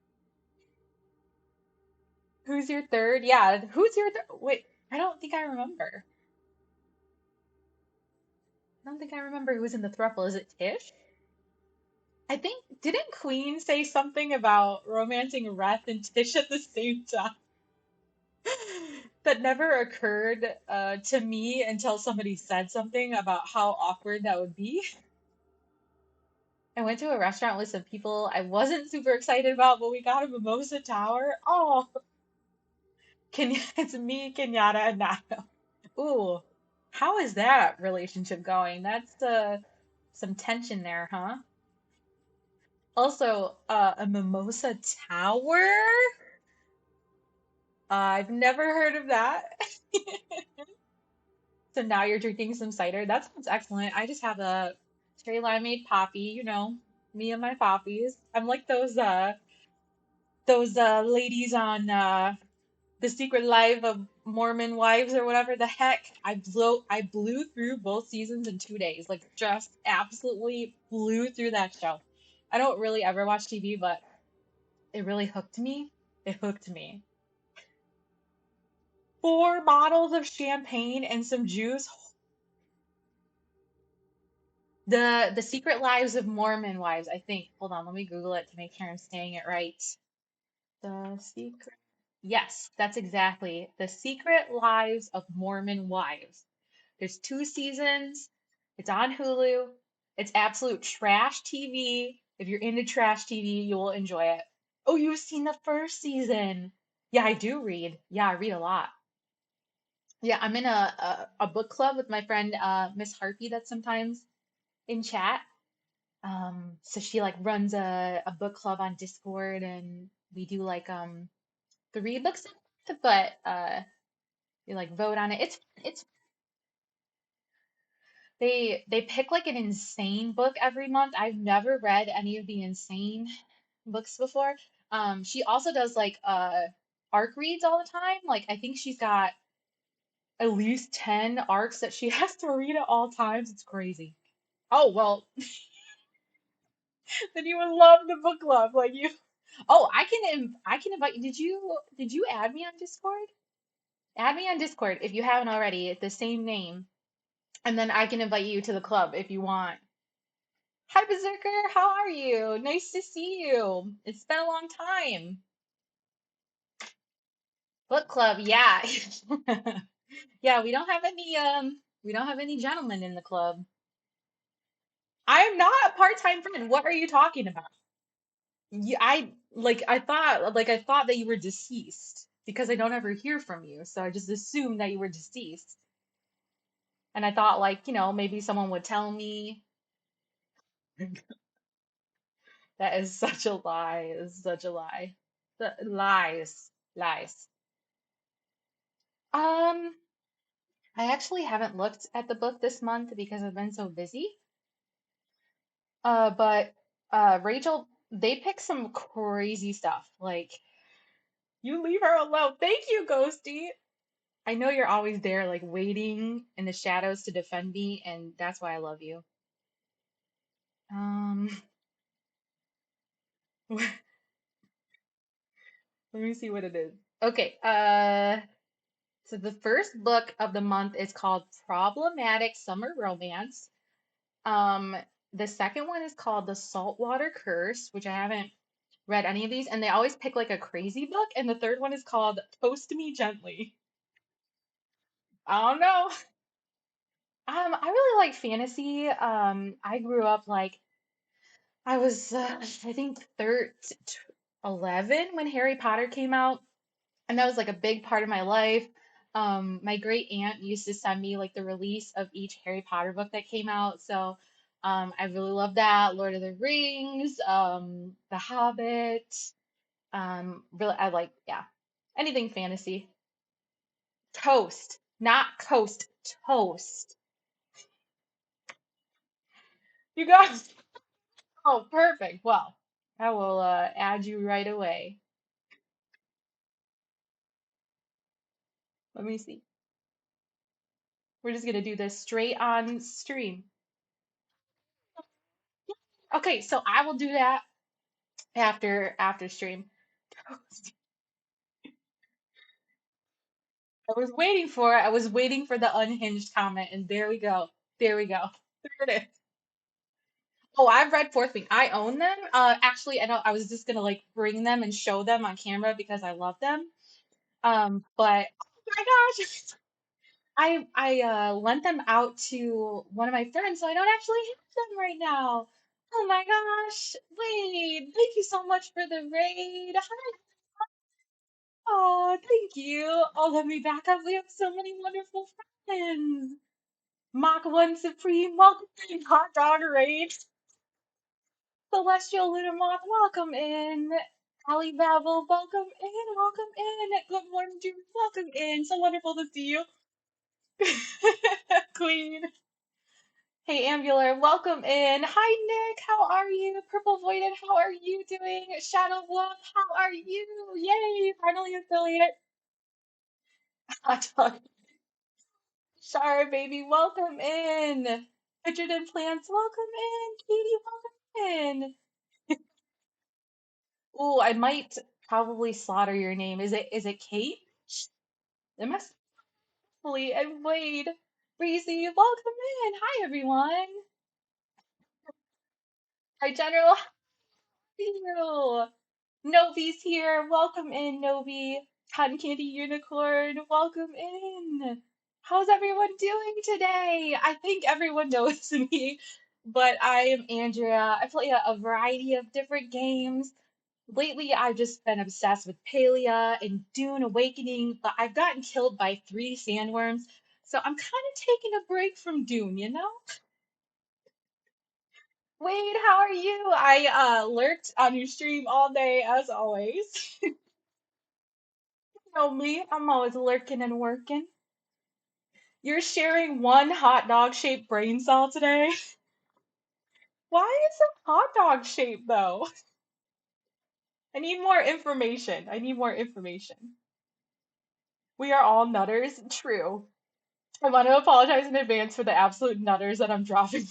Who's your third? Yeah, who's your third? Wait, I don't think I remember. I don't think I remember who was in the throuple. Is it Tish? I think, didn't Queen say something about romancing Reth and Tish at the same time? That never occurred to me until somebody said something about how awkward that would be. I went to a restaurant with some people I wasn't super excited about, but we got a mimosa tower. Oh, it's me, Kenyatta, and Nato. Ooh, how is that relationship going? That's Some tension there, huh? Also, a mimosa tower? I've never heard of that. So now you're drinking some cider. That sounds excellent. I just have a cherry limeade poppy, me and my poppies. I'm like those ladies on The Secret Life of Mormon Wives or whatever the heck. I blew through both seasons in 2 days. Like just absolutely blew through that show. I don't really ever watch TV, but it really hooked me. It hooked me. 4 bottles of champagne and some juice. The Secret Lives of Mormon Wives, I think. Hold on, let me Google it to make sure I'm saying it right. The Secret. Yes, that's exactly. The Secret Lives of Mormon Wives. There's 2 seasons. It's on Hulu. It's absolute trash TV. If you're into trash TV, you will enjoy it. Oh, you've seen the first season. Yeah, I do read. Yeah, I read a lot. Yeah, I'm in a book club with my friend Miss Harpy that's sometimes in chat. So she like runs a book club on Discord and we do like 3 books a month, but you like vote on it. It's they pick like an insane book every month. I've never read any of the insane books before. She also does like arc reads all the time. Like I think she's got at least 10 arcs that she has to read at all times. It's crazy. Oh, well, then you would love the book club. Like you Oh, I can invite you. Did you add me on Discord? Add me on Discord if you haven't already. It's the same name. And then I can invite you to the club if you want. Hi, Berserker. How are you? Nice to see you. It's been a long time. Book club, yeah. Yeah, we don't have any gentlemen in the club. I am not a part-time friend. What are you talking about? I thought that you were deceased because I don't ever hear from you. So I just assumed that you were deceased. And I thought maybe someone would tell me. That is such a lie. It's such a lie. Lies. Lies. Um, I actually haven't looked at the book this month because I've been so busy. But Rachel, they pick some crazy stuff. Like, you leave her alone. Thank you, Ghosty. I know you're always there, like waiting in the shadows to defend me, and that's why I love you. Um, let me see what it is. Okay, so the first book of the month is called Problematic Summer Romance. Um, the second one is called The Saltwater Curse, which I haven't read any of these, and they always pick like a crazy book. And the third one is called Toast Me Gently. I don't know. I really like fantasy. I grew up like I was, I think 11 when Harry Potter came out, and that was like a big part of my life. My great aunt used to send me like the release of each Harry Potter book that came out, so I really love that. Lord of the Rings, The Hobbit. Really, I like, yeah, anything fantasy. Toast, not coast, toast. You guys, oh, perfect. Well, I will add you right away. Let me see. We're just gonna do this straight on stream. Okay, so I will do that after stream. I was waiting for the unhinged comment, and there we go. There we go. There it is. Oh, I've read Fourth Wing. I own them. Actually, I know I was just gonna like bring them and show them on camera because I love them. But oh my gosh, I lent them out to one of my friends, so I don't actually have them right now. Oh my gosh. Wait, thank you so much for the raid. Hi. Oh, thank you. Oh, let me back up. We have so many wonderful friends. Mach 1 Supreme, welcome in. Hot Dog Rage. Celestial Lunamoth, welcome in. Ali Babel, welcome in, welcome in. Good morning, June, welcome in. So wonderful to see you. Queen. Hey, Ambular, welcome in. Hi, Nick, how are you? Purple Voided, how are you doing? Shadow Wolf, how are you? Yay, finally affiliate. Hot dog. Shara, baby, welcome in. Richard and Plants, welcome in. Katie, welcome in. Ooh, I might probably slaughter your name. Is it Kate? It must be. And Wade. Breezy, welcome in. Hi everyone. Hi General. How are you? Novi's here. Welcome in, Novi. Cotton Candy Unicorn, welcome in. How's everyone doing today? I think everyone knows me, but I am Andrea. I play a variety of different games. Lately, I've just been obsessed with Palia and Dune Awakening, but I've gotten killed by 3 sandworms, so I'm kind of taking a break from Dune, you know? Wade, how are you? I lurked on your stream all day as always. You know me, I'm always lurking and working. You're sharing one hot dog shaped brain cell today. Why is it hot dog shaped though? I need more information. I need more information. We are all nutters. True. I want to apologize in advance for the absolute nutters that I'm dropping.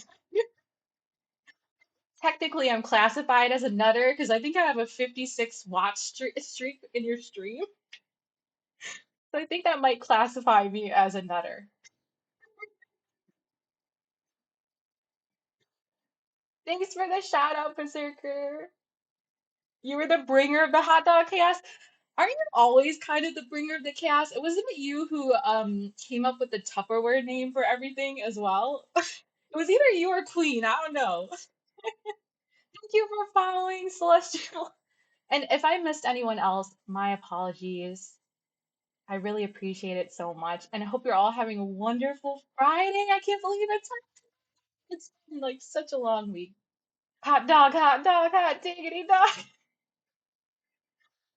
Technically, I'm classified as a nutter because I think I have a 56 watch streak in your stream. So I think that might classify me as a nutter. Thanks for the shout out, Berserker. You were the bringer of the hot dog chaos. Aren't you always kind of the bringer of the chaos? It wasn't it you who came up with the Tupperware name for everything as well? It was either you or Queen. I don't know. Thank you for following Celestial. And if I missed anyone else, my apologies. I really appreciate it so much. And I hope you're all having a wonderful Friday. I can't believe it's been like such a long week. Hot dog, hot diggity dog.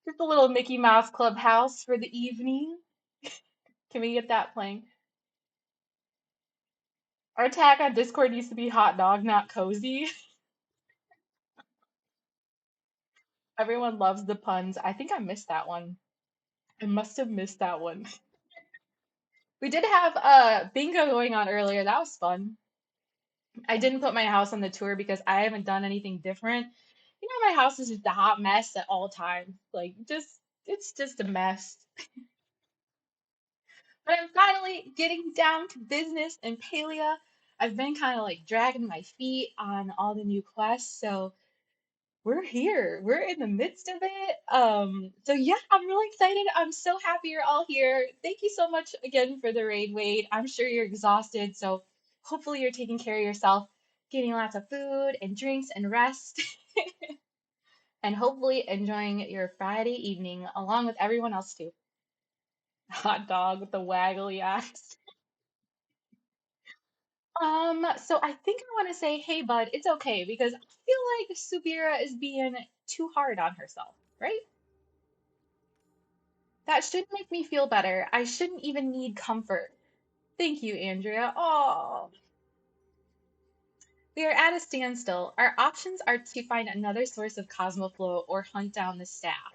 Just a little Mickey Mouse Clubhouse for the evening. Can we get that playing? Our tag on Discord needs to be hot dog, not cozy. Everyone loves the puns. I think I missed that one. I must have missed that one. We did have bingo going on earlier. That was fun. I didn't put my house on the tour because I haven't done anything different. You know, my house is just a hot mess at all times. Like, it's just a mess. But I'm finally getting down to business in Palia. I've been kind of like dragging my feet on all the new quests, so we're here. We're in the midst of it. So yeah, I'm really excited. I'm so happy you're all here. Thank you so much again for the raid, Wade. I'm sure you're exhausted, so hopefully you're taking care of yourself, getting lots of food and drinks and rest, and hopefully enjoying your Friday evening along with everyone else too. Hot dog with the waggly eyes. So I think I want to say, hey bud, it's okay because I feel like Subira is being too hard on herself, right? That should make me feel better. I shouldn't even need comfort. Thank you, Andrea. Oh, we are at a standstill. Our options are to find another source of Cosmoflow or hunt down the staff.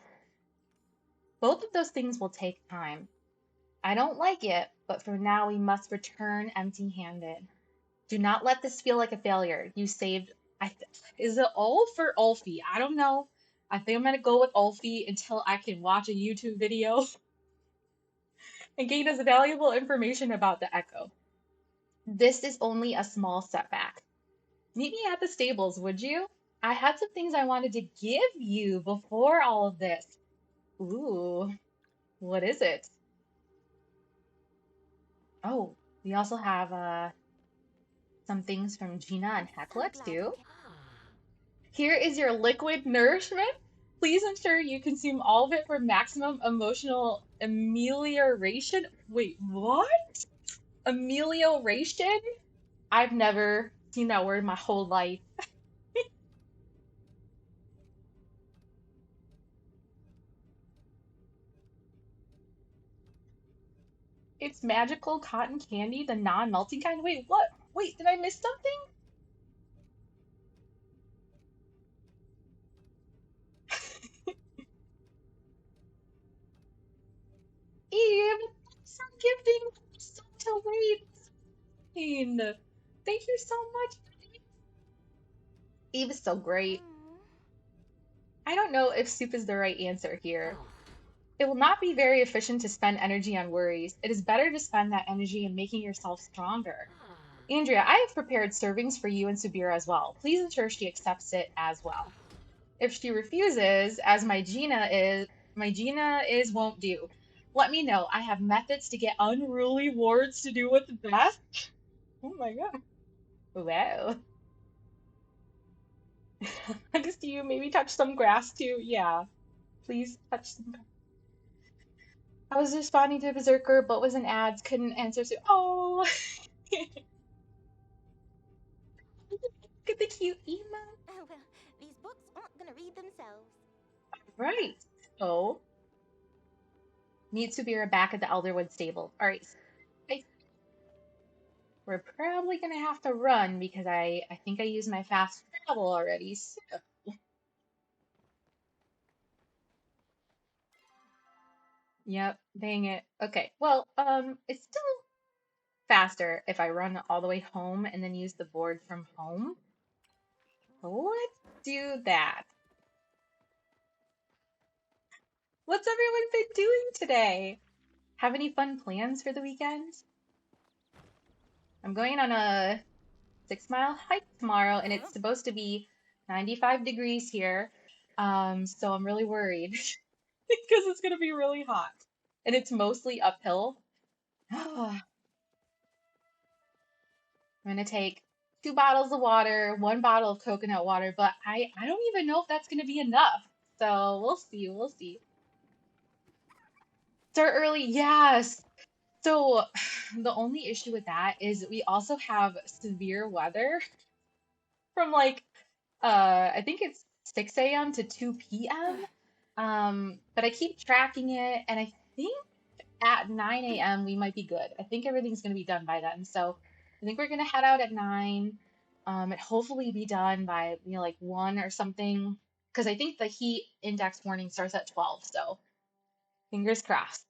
Both of those things will take time. I don't like it, but for now we must return empty-handed. Do not let this feel like a failure. You saved. Is it Ulf or Ulfie? I don't know. I think I'm gonna go with Ulfie until I can watch a YouTube video and gain us valuable information about the Echo. This is only a small setback. Meet me at the stables, would you? I had some things I wanted to give you before all of this. Ooh, what is it? Oh, we also have some things from Gina and So Hecla glad you too. came. Here is your liquid nourishment. Please ensure you consume all of it for maximum emotional amelioration. Wait, what? Amelioration? I've never seen that word in my whole life. It's magical cotton candy, the non-melting kind. Wait, what? Wait, did I miss something? Eve, stop gifting so delayed. Thank you so much. Eve is so great. Mm. I don't know if soup is the right answer here. It will not be very efficient to spend energy on worries. It is better to spend that energy in making yourself stronger. Andrea, I have prepared servings for you and Subira as well. Please ensure she accepts it as well. If she refuses, as my Gina is won't do. Let me know. I have methods to get unruly wards to do what's best. Oh my god. Wow. Hugs to you. Maybe touch some grass too. Yeah. Please touch some. I was responding to Berserker, but was in ads. Couldn't answer. So, oh, look at the cute emo. Oh, well, these books aren't gonna read themselves. Right. So, need to be back at the Elderwood stable. All right. I, we're probably gonna have to run because I think I used my fast travel already. So, yep. Dang it. Okay. Well, it's still faster if I run all the way home and then use the board from home. Let's do that. What's everyone been doing today? Have any fun plans for the weekend? I'm going on a 6 mile hike tomorrow and Huh? it's supposed to be 95 degrees here. So I'm really worried because it's going to be really hot and it's mostly uphill. I'm going to take 2 bottles of water, 1 bottle of coconut water, but I don't even know if that's going to be enough. So we'll see. We'll see. Start early. Yes. So the only issue with that is we also have severe weather from like I think it's 6 a.m. to 2 p.m. But I keep tracking it and I think at 9 a.m. we might be good. I think everything's gonna be done by then. So I think we're gonna head out at 9. And hopefully be done by like 1 or something. Because I think the heat index warning starts at 12. So fingers crossed.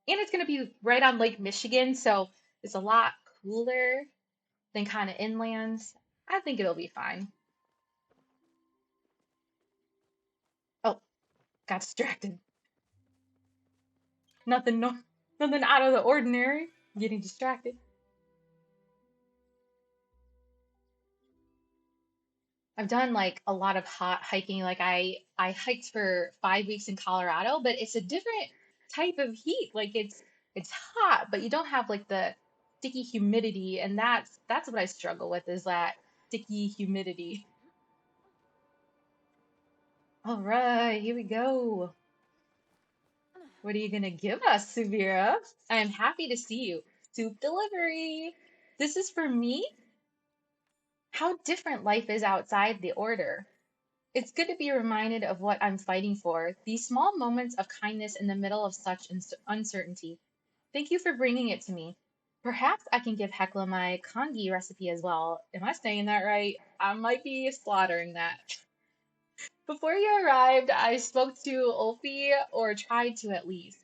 And it's gonna be right on Lake Michigan, so it's a lot cooler than kind of inland. I think it'll be fine. Oh, got distracted. Nothing, no, nothing out of the ordinary. Getting distracted. I've done like a lot of hot hiking. Like I hiked for 5 weeks in Colorado, but it's a different type of heat. Like it's hot, but you don't have like the sticky humidity, and that's what I struggle with is that sticky humidity. All right, here we go. What are you gonna give us, Suvira? I am happy to see you. Soup delivery. This is for me. How different life is outside the order. It's good to be reminded of what I'm fighting for, these small moments of kindness in the middle of such uncertainty. Thank you for bringing it to me. Perhaps I can give Hecla my congee recipe as well. Am I saying that right? I might be slaughtering that. Before you arrived, I spoke to Ulfi, or tried to at least.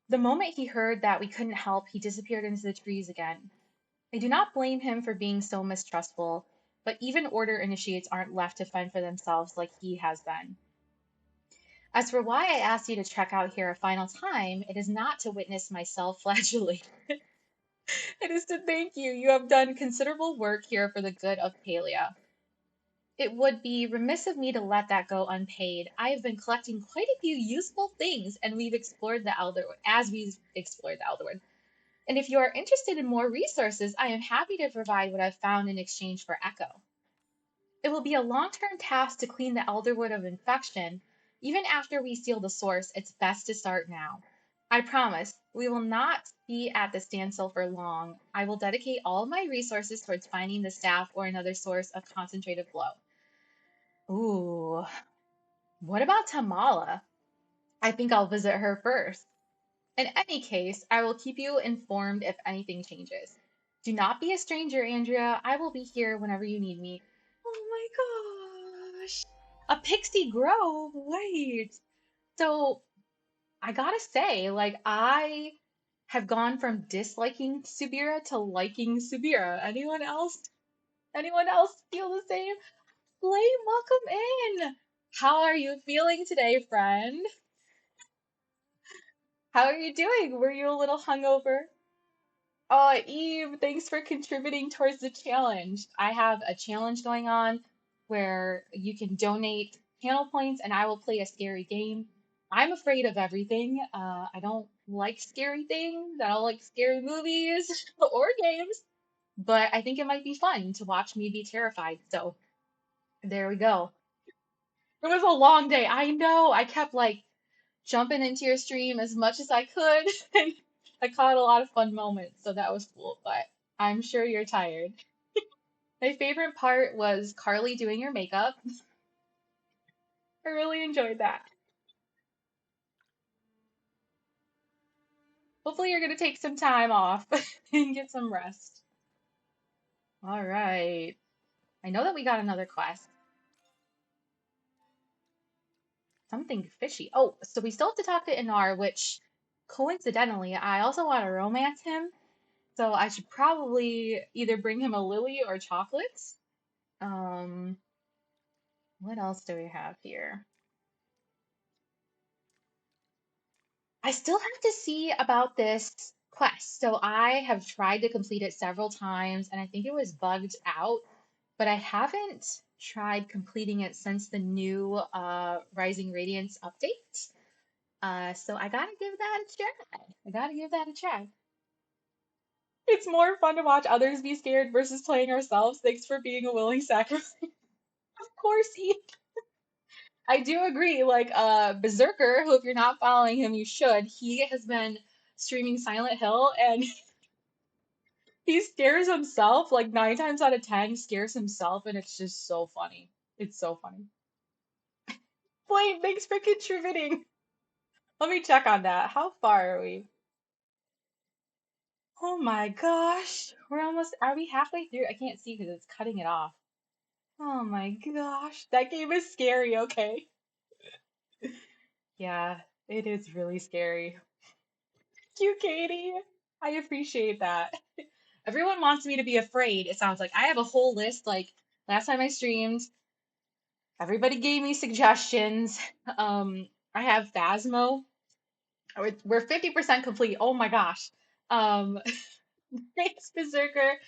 The moment he heard that we couldn't help, he disappeared into the trees again. I do not blame him for being so mistrustful, but even order initiates aren't left to fend for themselves like he has been. As for why I asked you to trek out here a final time, it is not to witness myself flagellate. It is to thank you. You have done considerable work here for the good of Palia. It would be remiss of me to let that go unpaid. I have been collecting quite a few useful things, and we've explored the Elderwood as we've explored the Elderwood. And if you are interested in more resources, I am happy to provide what I've found in exchange for Echo. It will be a long-term task to clean the Elderwood of infection. Even after we seal the source, it's best to start now. I promise we will not be at the standstill for long. I will dedicate all of my resources towards finding the staff or another source of concentrated glow. Ooh, what about Tamala? I think I'll visit her first. In any case, I will keep you informed if anything changes. Do not be a stranger, Andrea. I will be here whenever you need me. Oh my gosh. A pixie grove. Wait. So I gotta say, like, I have gone from disliking Subira to liking Subira. Anyone else? Anyone else feel the same? Blame, welcome in. How are you feeling today, friend? How are you doing? Were you a little hungover? Oh, Eve, thanks for contributing towards the challenge. I have a challenge going on where you can donate channel points and I will play a scary game. I'm afraid of everything. I don't like scary things. I don't like scary movies or games, but I think it might be fun to watch me be terrified. So there we go. It was a long day. I know. I kept like jumping into your stream as much as I could. And I caught a lot of fun moments, so that was cool. But I'm sure you're tired. My favorite part was Carly doing your makeup. I really enjoyed that. Hopefully, you're going to take some time off and get some rest. All right. I know that we got another quest. Something fishy. Oh, so we still have to talk to Inar, which coincidentally, I also want to romance him. So I should probably either bring him a lily or chocolates. Um, what else do we have here? I still have to see about this quest. So I have tried to complete it several times and I think it was bugged out, but I haven't tried completing it since the new Rising Radiance update. So I gotta give that a try. I gotta give that a try. It's more fun to watch others be scared versus playing ourselves. Thanks for being a willing sacrifice. Of course, I do agree. Like Berserker, who if you're not following him, you should. He has been streaming Silent Hill and he scares himself like 9 times out of 10, scares himself, and it's just so funny. It's so funny. Blaine, thanks for contributing. Let me check on that. How far are we? Oh my gosh. We're almost, are we halfway through? I can't see because it's cutting it off. Oh my gosh. That game is scary, okay? Yeah, it is really scary. Thank you, Katie. I appreciate that. Everyone wants me to be afraid, it sounds like. I have a whole list. Like last time I streamed, everybody gave me suggestions. I have Phasmo. We're 50% complete. Oh my gosh. Um, thanks, Berserker.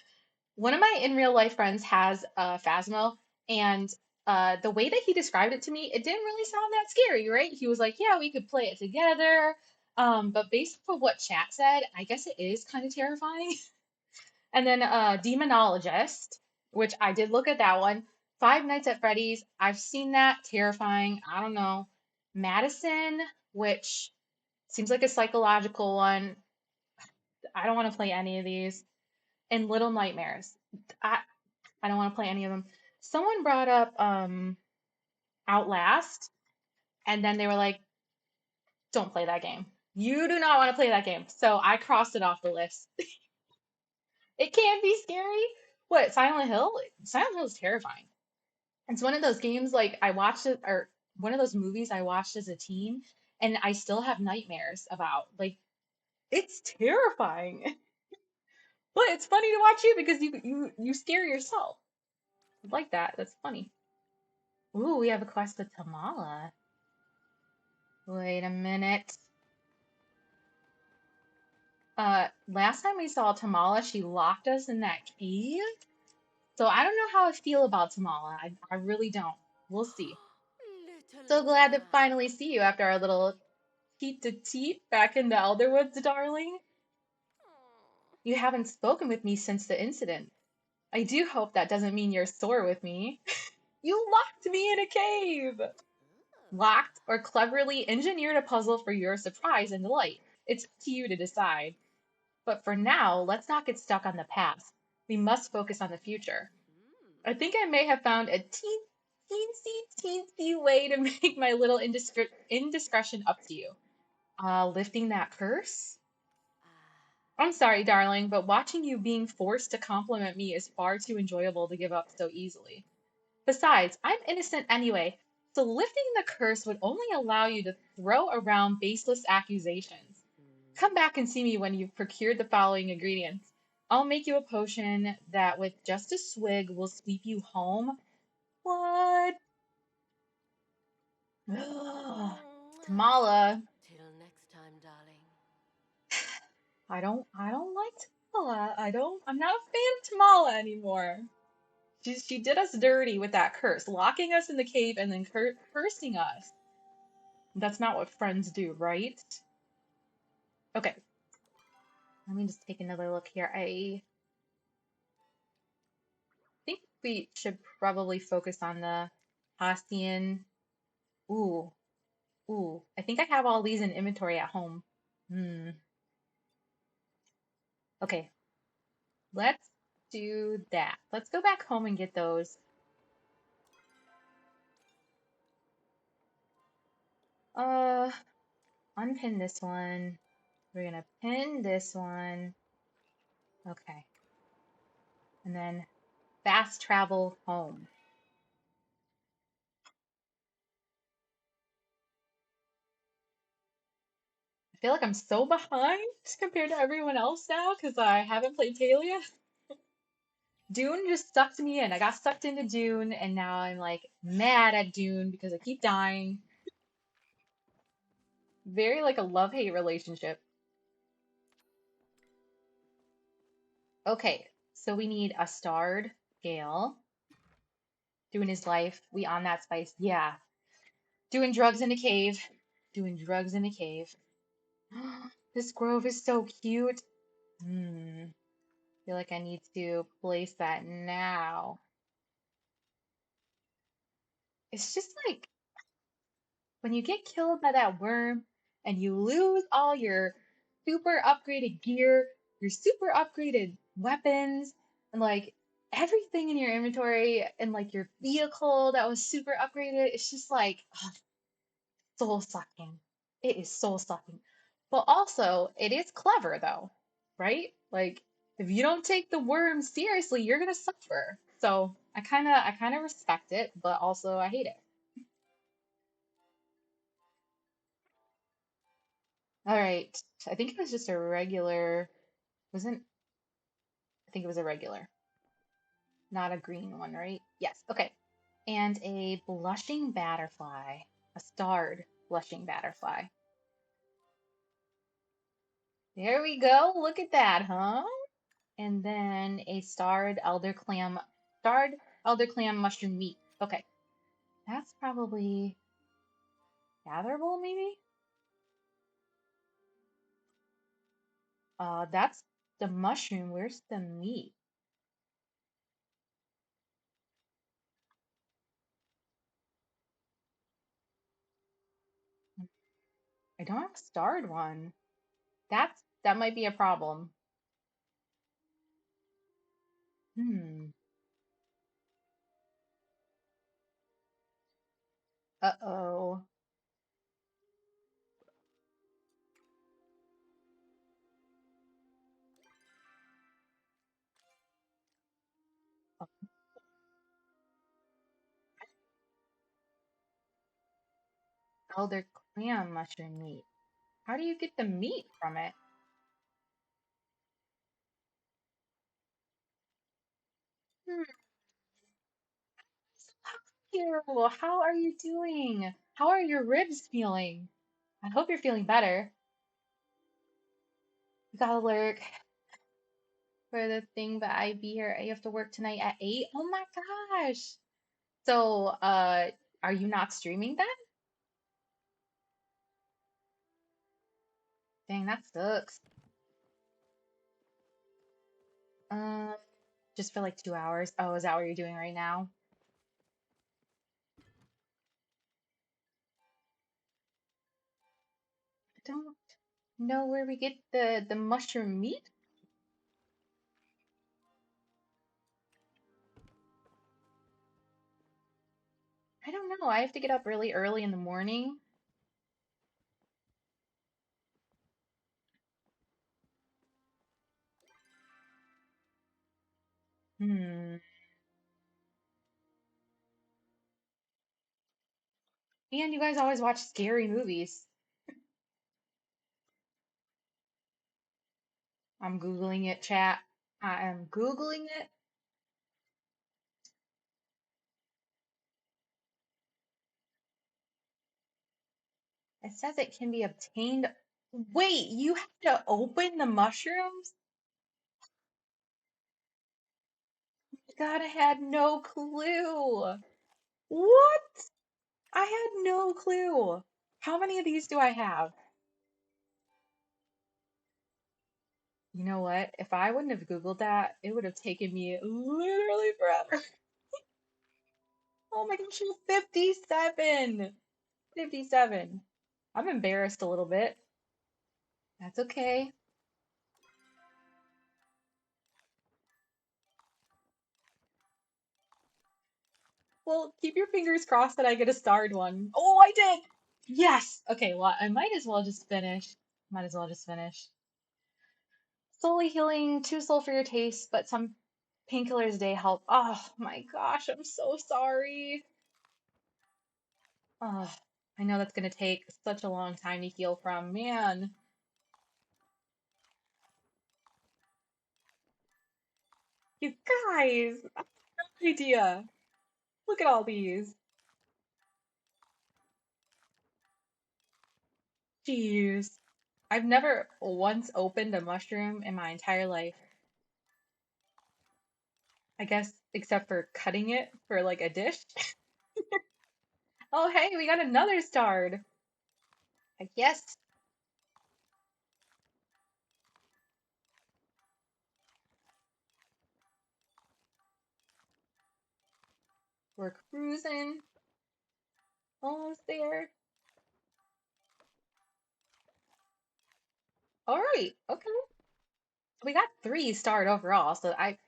One of my in real life friends has Phasmo, and the way that he described it to me, it didn't really sound that scary, right? He was like, "Yeah, we could play it together." But based on what chat said, I guess it is kind of terrifying. And then Demonologist, which I did look at that one. Five Nights at Freddy's, I've seen that. Terrifying. I don't know. Madison, which seems like a psychological one. I don't want to play any of these. And Little Nightmares. I I don't want to play any of them. Someone brought up Outlast, and then they were like, "Don't play that game. You do not want to play that game." So I crossed it off the list. It can be scary. What, Silent Hill? Silent Hill is terrifying. It's one of those games like I watched it, or one of those movies I watched as a teen, and I still have nightmares about. Like, it's terrifying. But it's funny to watch you because you scare yourself. I like that. That's funny. Ooh, we have a quest with Tamala. Wait a minute. Last time we saw Tamala, she locked us in that cave. So I don't know how I feel about Tamala. I really don't. We'll see. So Little glad to rat. finally see you after our little teat to teat back in the Elderwoods, darling. You haven't spoken with me since the incident. I do hope that doesn't mean you're sore with me. You locked me in a cave! Locked or cleverly engineered a puzzle for your surprise and delight. It's up to you to decide. But for now, let's not get stuck on the past. We must focus on the future. I think I may have found a teensy way to make my little indiscretion up to you. Lifting that curse? I'm sorry, darling, but watching you being forced to compliment me is far too enjoyable to give up so easily. Besides, I'm innocent anyway, so lifting the curse would only allow you to throw around baseless accusations. Come back and see me when you've procured the following ingredients. I'll make you a potion that, with just a swig, will sweep you home. What? Ugh. Tamala. Till next time, darling. I don't like Tamala. I'm not a fan of Tamala anymore. She did us dirty with that curse, locking us in the cave and then cursing us. That's not what friends do, right? Okay, let me just take another look here. I think we should probably focus on the Hastian. Ooh, ooh. I think I have all these in inventory at home. Hmm. Okay, let's do that. Let's go back home and get those. Uh, unpin this one. We're gonna pin this one. Okay. And then fast travel home. I feel like I'm so behind compared to everyone else now because I haven't played Palia. Dune just sucked me in. I got sucked into Dune, and now I'm like mad at Dune because I keep dying. Very like a love-hate relationship. Okay, so we need a starred Gale. Doing his life. We on that spice. Yeah. Doing drugs in a cave. Doing drugs in a cave. This grove is so cute. Hmm. Feel like I need to place that now. It's just like when you get killed by that worm and you lose all your super upgraded gear, your super upgraded weapons, and like everything in your inventory and like your vehicle that was super upgraded, it's just like soul sucking. It is soul sucking. But also, it is clever though, right? Like if you don't take the worm seriously, you're gonna suffer. So I kinda respect it, but also I hate it. All right. I think it was just a regular, wasn't, I think it was a regular, not a green one, right? Yes. Okay. And a blushing butterfly, a starred blushing butterfly. There we go. Look at that, huh? And then a starred elder clam mushroom meat. Okay. That's probably gatherable, maybe? That's the mushroom. Where's the meat? I don't have a starred one. That might be a problem. Hmm. Uh-oh. Elder clam mushroom meat. How do you get the meat from it? Hmm. You. How are you doing? How are your ribs feeling? I hope you're feeling better. You gotta lurk for the thing, but I be here. You have to work tonight at 8. Oh my gosh. So, are you not streaming then? Dang, that sucks. Um, just for like 2 hours. Oh, is that what you're doing right now? I don't. know where we get the mushroom meat? I don't know. I have to get up really early in the morning. Hmm. And you guys always watch scary movies. I'm Googling it, chat. I am Googling it. It says it can be obtained. Wait, you have to open the mushrooms? God, I had no clue. What? I had no clue. How many of these do I have? You know what? If I wouldn't have Googled that, it would have taken me literally forever. Oh my gosh, I'm 57. 57. I'm embarrassed a little bit. That's okay. Well, keep your fingers crossed that I get a starred one. Oh, I did! Yes! Okay, well, I might as well just finish. Might as well just finish. Slowly healing, too slow for your taste, but some painkillers a day help. Oh my gosh, I'm so sorry. Oh, I know that's gonna take such a long time to heal from. Man, you guys, I have no idea. Look at all these. Jeez. I've never once opened a mushroom in my entire life. I guess except for cutting it for like a dish. Oh, hey, we got another starred. I guess we're cruising. Almost there. All right. Okay. We got three starred overall, so I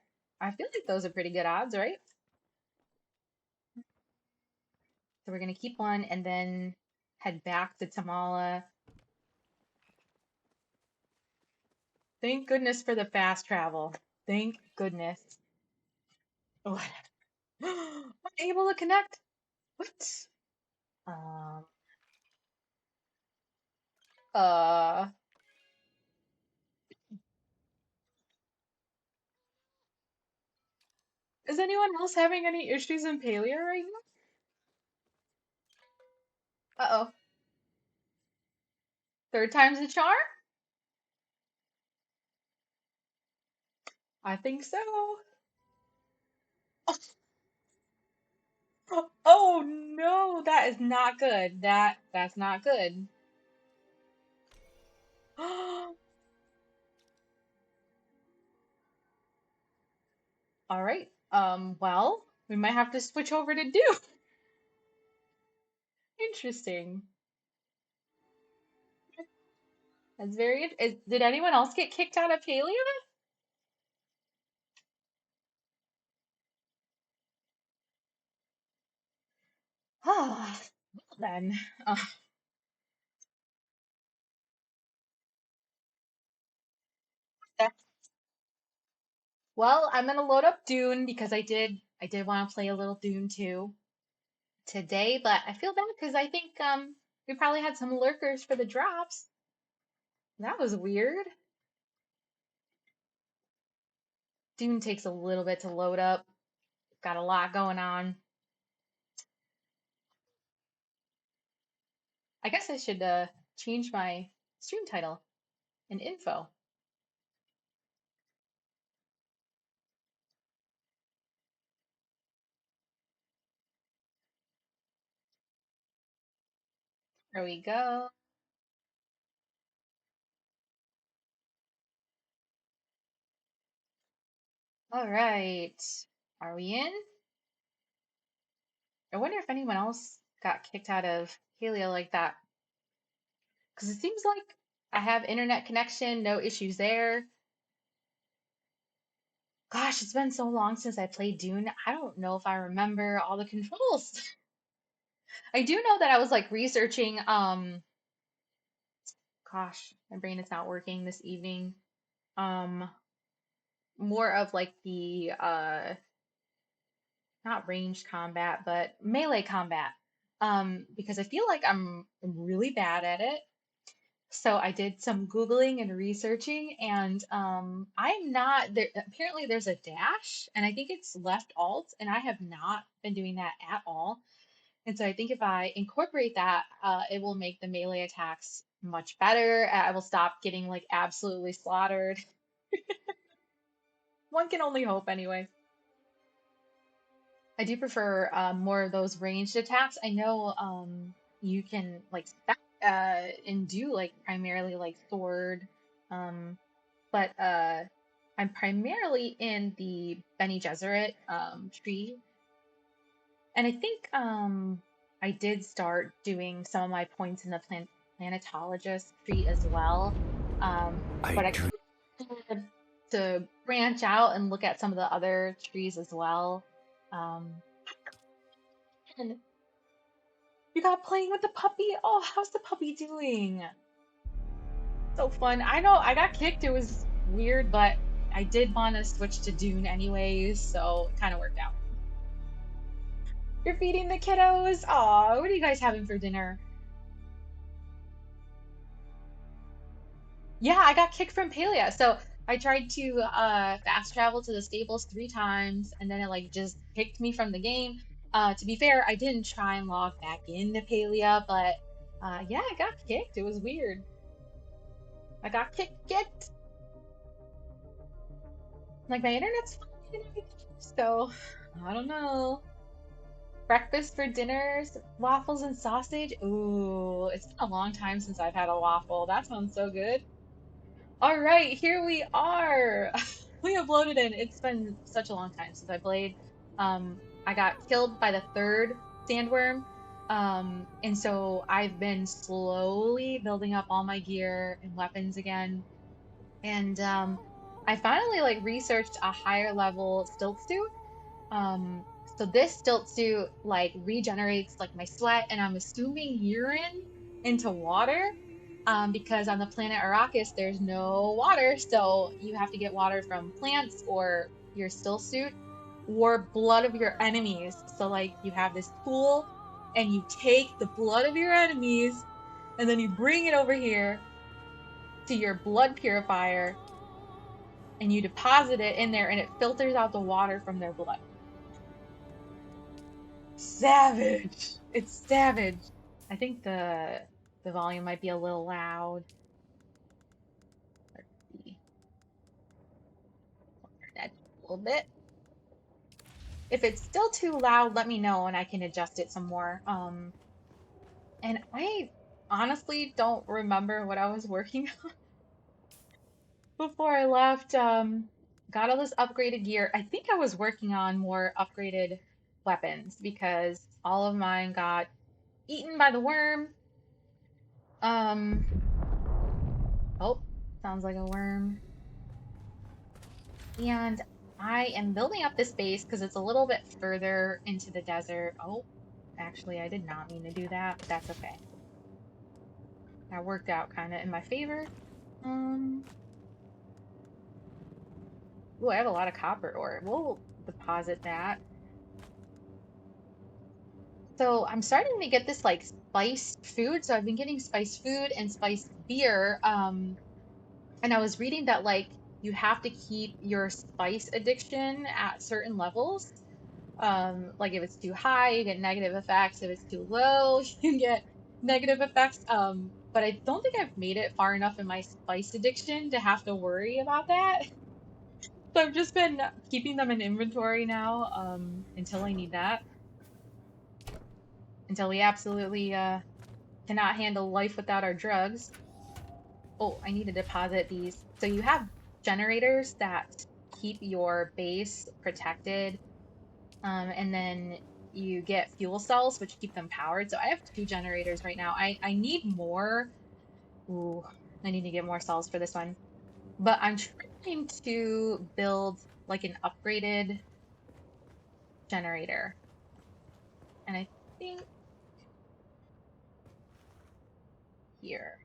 feel like those are pretty good odds, right? So we're gonna keep one and then head back to Tamala. Thank goodness for the fast travel. Thank goodness. What? Unable to connect? What? Um, uh, is anyone else having any issues in Palia right now? Uh-oh. Third time's a charm? I think so. Oh no, that is not good. That's not good. All right. Well, we might have to switch over to Dune. Interesting. That's very. Did anyone else get kicked out of Palia? Ah, then. Uh, well, I'm gonna load up Dune because I did want to play a little Dune too today, but I feel bad because I think we probably had some lurkers for the drops. That was weird. Dune takes a little bit to load up. Got a lot going on. I guess I should change my stream title and info. There we go. All right. Are we in? I wonder if anyone else got kicked out of Halea like that. Because it seems like I have internet connection, no issues there. Gosh, it's been so long since I played Dune. I don't know if I remember all the controls. I do know that I was like researching, gosh, my brain is not working this evening. Um, more of like the not ranged combat, but melee combat. Because I feel like I'm really bad at it. So I did some Googling and researching, and I'm not there. Apparently, there's a dash, and I think it's left alt, and I have not been doing that at all. And so I think if I incorporate that, it will make the melee attacks much better. I will stop getting like absolutely slaughtered. One can only hope anyway. I do prefer more of those ranged attacks. I know you can like spec and do like primarily like sword, but I'm primarily in the Bene Gesserit tree, and I think I did start doing some of my points in the planetologist tree as well, I but I dream. kind of to branch out and look at some of the other trees as well. Um, and you got playing with the puppy. Oh, how's the puppy doing? So fun. I know I got kicked. It was weird, but I did want to switch to Dune anyways, so it kind of worked out. You're feeding the kiddos. Aw, what are you guys having for dinner? Yeah, I got kicked from Palia. So I tried to fast travel to the stables 3 times, and then it like just kicked me from the game. To be fair, I didn't try and log back into Palia, but yeah, I got kicked. It was weird. I got kicked. Like my internet's fine and everything, so I don't know. Breakfast for dinners, waffles and sausage. Ooh, it's been a long time since I've had a waffle. That sounds so good. All right, here we are. We have loaded in. It's been such a long time since I played. I got killed by the third sandworm. And so I've been slowly building up all my gear and weapons again. And I finally like researched a higher level stilt suit. Um, so this stilt suit like regenerates like my sweat and I'm assuming urine into water. Because on the planet Arrakis there's no water, so you have to get water from plants or your still suit or blood of your enemies. So like you have this pool and you take the blood of your enemies and then you bring it over here to your blood purifier and you deposit it in there and it filters out the water from their blood. Savage. It's savage. I think the volume might be a little loud. Let's see. Turn that a little bit. If it's still too loud, let me know and I can adjust it some more. And I honestly don't remember what I was working on before I left. Got all this upgraded gear. I think I was working on more upgraded weapons because all of mine got eaten by the worm. Um, oh, sounds like a worm. And I am building up this base because it's a little bit further into the desert. Oh, actually, I did not mean to do that, but that's okay. That worked out kind of in my favor. Um, ooh, I have a lot of copper ore. We'll deposit that. So I'm starting to get this like spiced food. So I've been getting spiced food and spiced beer. And I was reading that like you have to keep your spice addiction at certain levels. Like if it's too high, you get negative effects. If it's too low, you get negative effects. But I don't think I've made it far enough in my spice addiction to have to worry about that. So I've just been keeping them in inventory now, until I need that. Until we absolutely cannot handle life without our drugs. Oh, I need to deposit these. So you have generators that keep your base protected. And then you get fuel cells, which keep them powered. So I have 2 generators right now. I need more. Ooh. I need to get more cells for this one. But I'm trying to build like an upgraded generator. And I think here.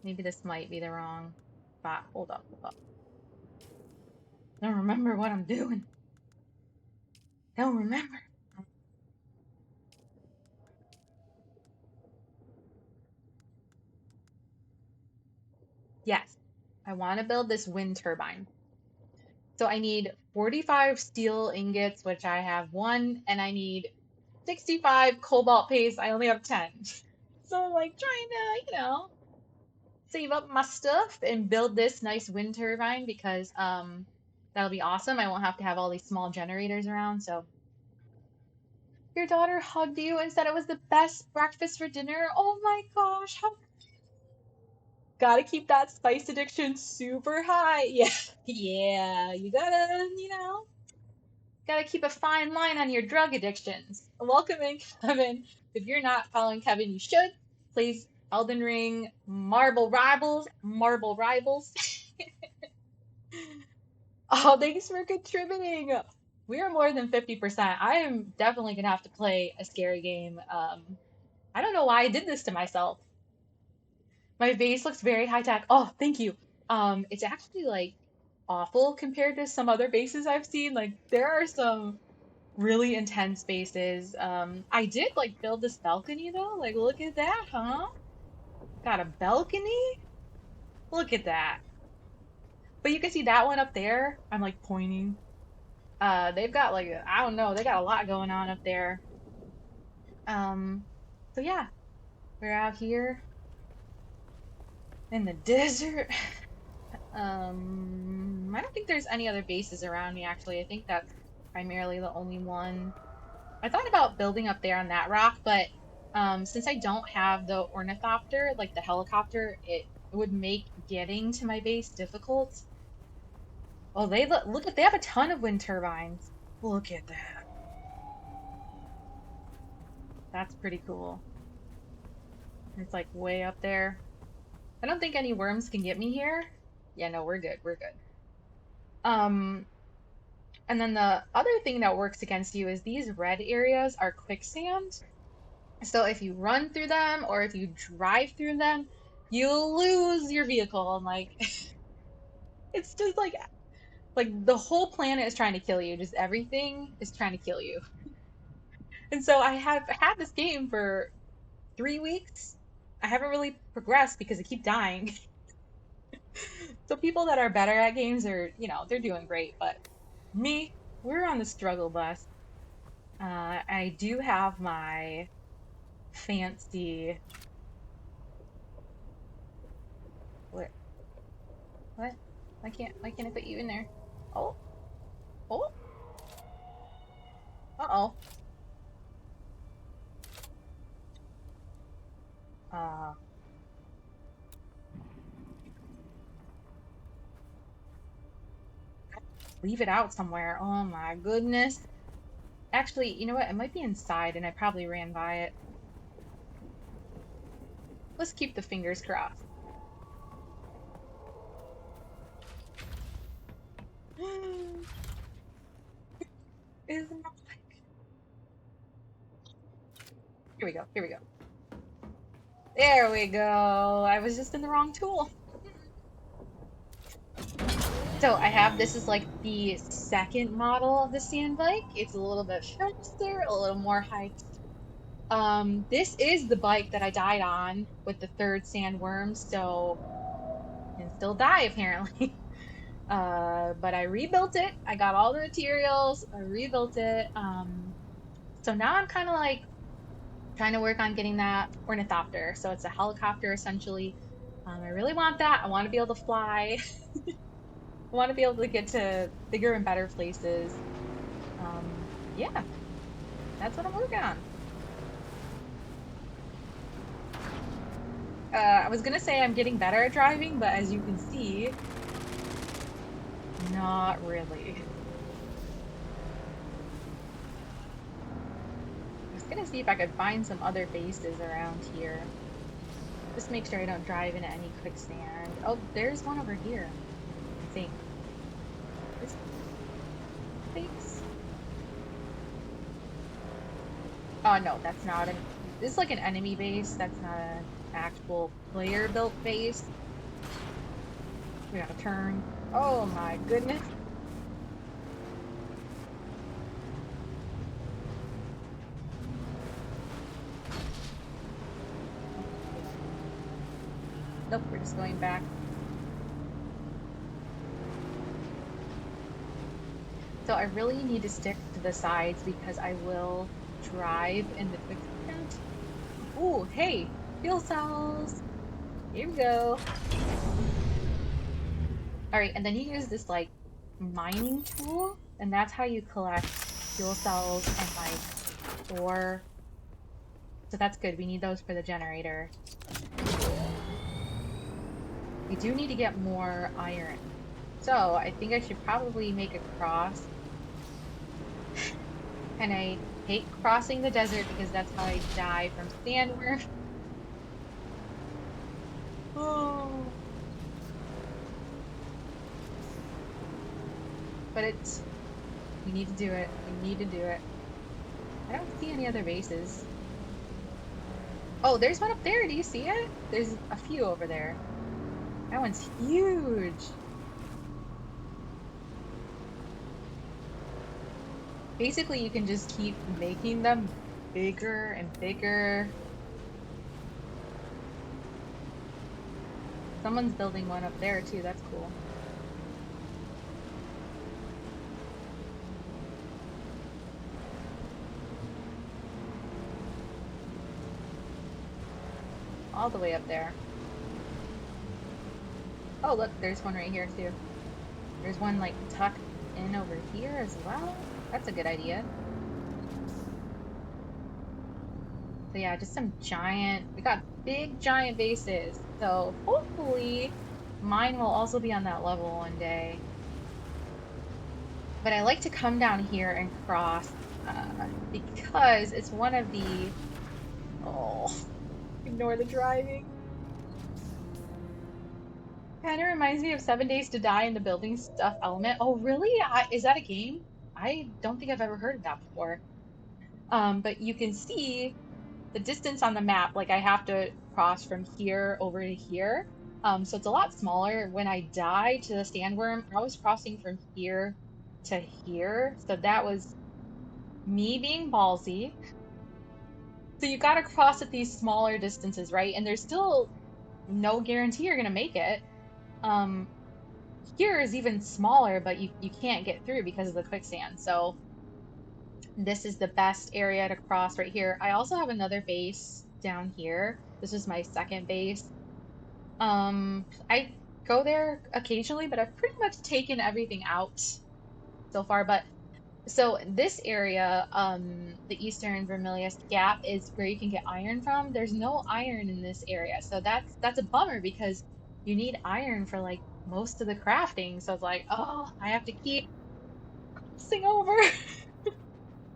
Maybe this might be the wrong spot. Hold up, hold up. Don't remember what I'm doing. Don't remember. Yes, I want to build this wind turbine. So I need 45 steel ingots, which I have one, and I need 65 cobalt paste. I only have 10. So I'm like trying to, save up my stuff and build this nice wind turbine because that'll be awesome. I won't have to have all these small generators around. So your daughter hugged you and said it was the best breakfast for dinner. Oh my gosh, how gotta keep that spice addiction super high. Yeah, yeah, you gotta, gotta keep a fine line on your drug addictions. Welcome in, Kevin. If you're not following Kevin, you should. Please, Elden Ring, Marble Rivals, Marble Rivals. Oh, thanks for contributing. We are more than 50%. I am definitely gonna have to play a scary game. I don't know why I did this to myself. My base looks very high tech. Oh, thank you. It's actually like awful compared to some other bases I've seen. Like there are some really intense bases. I did like build this balcony though. Like look at that, huh? Got a balcony? Look at that. But you can see that one up there. I'm like pointing. They've got like I don't know, they got a lot going on up there. Um, so yeah, we're out here in the desert. I don't think there's any other bases around me actually. I think that's primarily the only one. I thought about building up there on that rock, but since I don't have the ornithopter, like the helicopter, it would make getting to my base difficult. Oh, look at they have a ton of wind turbines. Look at that. That's pretty cool. It's like way up there. I don't think any worms can get me here. Yeah, no, we're good. We're good. Um, and then the other thing that works against you is these red areas are quicksand. So if you run through them or if you drive through them, you'll lose your vehicle. And like, it's just like the whole planet is trying to kill you. Just everything is trying to kill you. And so I have had this game for 3 weeks. I haven't really progressed because I keep dying. So people that are better at games are, they're doing great. But me, we're on the struggle bus. I do have my fancy. What? What? Why can't I put you in there? Oh, oh, uh-oh. Uh, leave it out somewhere. Oh my goodness. Actually, you know what? It might be inside and I probably ran by it. Let's keep the fingers crossed. Is not like... Here we go. Here we go. There we go. I was just in the wrong tool. So I have, this is like the second model of the sand bike. It's a little bit faster, a little more height. This is the bike that I died on with the third sandworm, so and still die apparently. But I rebuilt it. I got all the materials. I rebuilt it. So now I'm kind of like trying to work on getting that ornithopter. So it's a helicopter essentially. I really want that. I want to be able to fly. I want to be able to get to bigger and better places. Yeah, that's what I'm working on. I was gonna say I'm getting better at driving, but as you can see, not really. gonna see if I could find some other bases around here. Just make sure I don't drive into any quicksand. Oh, there's one over here, I think. This base? Oh no, that's not an. This is like an enemy base. That's not an actual player built base. We gotta turn. Oh my goodness. Nope, we're just going back. So I really need to stick to the sides because I will drive in the quicksand. Ooh, hey, fuel cells. Here we go. All right, and then you use this like mining tool, and that's how you collect fuel cells and like ore. So that's good. We need those for the generator. We do need to get more iron. So I think I should probably make a cross. And I hate crossing the desert because that's how I die from sandworm. Oh. But it's, we need to do it. We need to do it. I don't see any other bases. Oh, there's one up there. Do you see it? There's a few over there. That one's huge. Basically, you can just keep making them bigger and bigger. Someone's building one up there too. That's cool. All the way up there. Oh, look, there's one right here too. There's one like tucked in over here as well. That's a good idea. So yeah, just some giant, we got big giant bases. So hopefully mine will also be on that level one day. But I like to come down here and cross because it's one of the, oh, ignore the driving. Kind of reminds me of 7 Days to Die in the building stuff element. Oh, really? Is that a game? I don't think I've ever heard of that before. But you can see the distance on the map. Like I have to cross from here over to here. So it's a lot smaller. When I died to the sandworm, I was crossing from here to here. So that was me being ballsy. So you got to cross at these smaller distances, right? And there's still no guarantee you're gonna make it. Here is even smaller, but you can't get through because of the quicksand. So this is the best area to cross right here. I also have another base down here. This is my second base. I go there occasionally, but I've pretty much taken everything out so far. But so this area, the Eastern Vermilius Gap is where you can get iron from. There's no iron in this area, so that's a bummer because you need iron for like most of the crafting. So it's like, oh, I have to keep crossing over.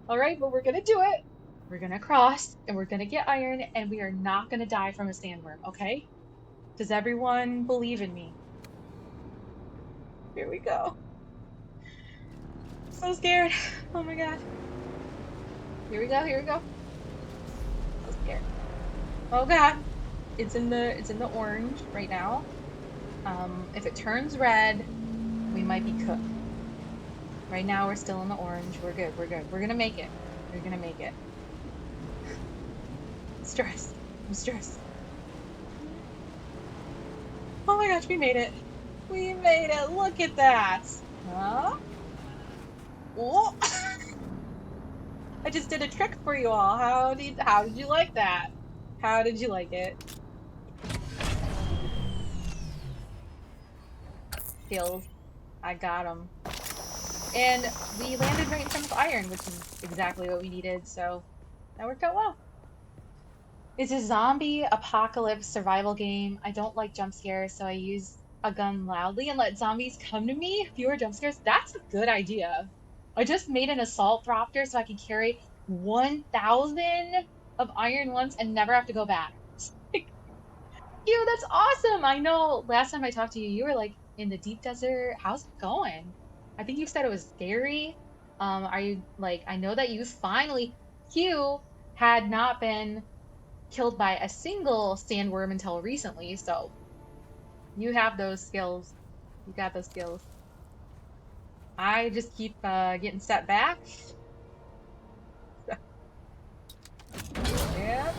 All right, but we're gonna do it. We're gonna cross and we're gonna get iron and we are not gonna die from a sandworm, okay? Does everyone believe in me? Here we go. So scared. Oh my god. Here we go, here we go. So scared. Oh god. It's in the orange right now. If it turns red, we might be cooked. Right now we're still in the orange. We're good, we're good. We're gonna make it. We're gonna make it. Stressed. I'm stressed. Oh my gosh, we made it. We made it. Look at that. Huh? Oh. I just did a trick for you all. How did you like that? How did you like it? Kills. I got him. And we landed right in front of iron, which is exactly what we needed, so that worked out well. It's a zombie apocalypse survival game. I don't like jump scares, so I use a gun loudly and let zombies come to me. Fewer jump scares. That's a good idea. I just made an assault raptor so I can carry. 1,000 of iron once and never have to go back. Ew, that's awesome. I know last time I talked to you, you were like in the deep desert. How's it going? I think you said it was scary. Are you like, I know that you finally, Q had not been killed by a single sandworm until recently, so you have those skills. You got those skills. I just keep getting set back. Yep,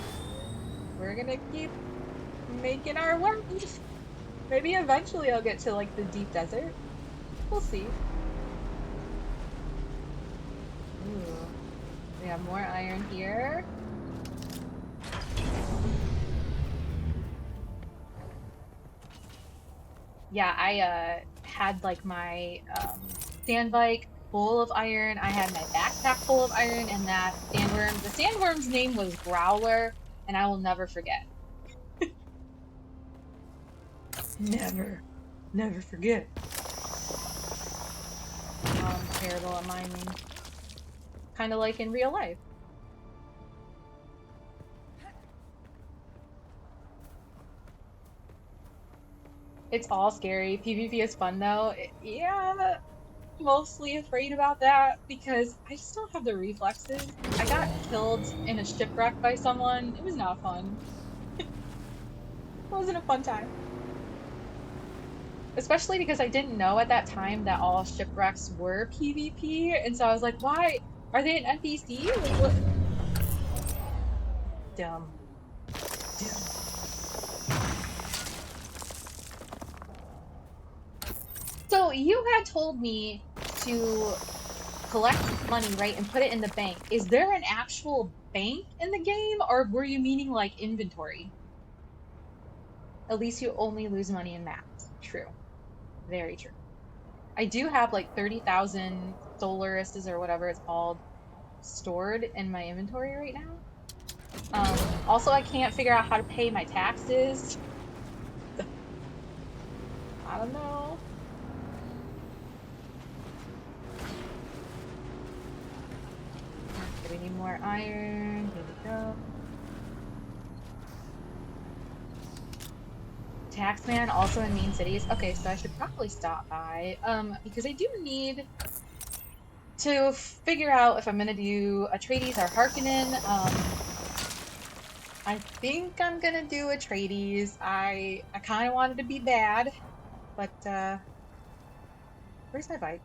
we're gonna keep making our way. Maybe eventually I'll get to like the deep desert. We'll see. Ooh, we have more iron here. Yeah, I had like my sand bike full of iron. I had my backpack full of iron, and that sandworm. The sandworm's name was Growler, and I will never forget. Never, never forget. I'm terrible at mining. Kind of like in real life. It's all scary. PvP is fun though. Yeah, mostly afraid about that because I just don't have the reflexes. I got killed in a shipwreck by someone. It was not fun. It wasn't a fun time. Especially because I didn't know at that time that all shipwrecks were PvP. And so I was like, why? Are they an NPC? Like, what? Dumb. Dumb. So you had told me to collect money, right, and put it in the bank. Is there an actual bank in the game, or were you meaning like inventory? At least you only lose money in maps. True. Very true. I do have like 30,000 Solarises or whatever it's called stored in my inventory right now. Also, I can't figure out how to pay my taxes. I don't know. Okay, we need more iron. Here we go. Taxman also in main cities. Okay, so I should probably stop by. Because I do need to figure out if I'm gonna do Atreides or Harkonnen. I think I'm gonna do Atreides. I kind of wanted to be bad, but where's my bike?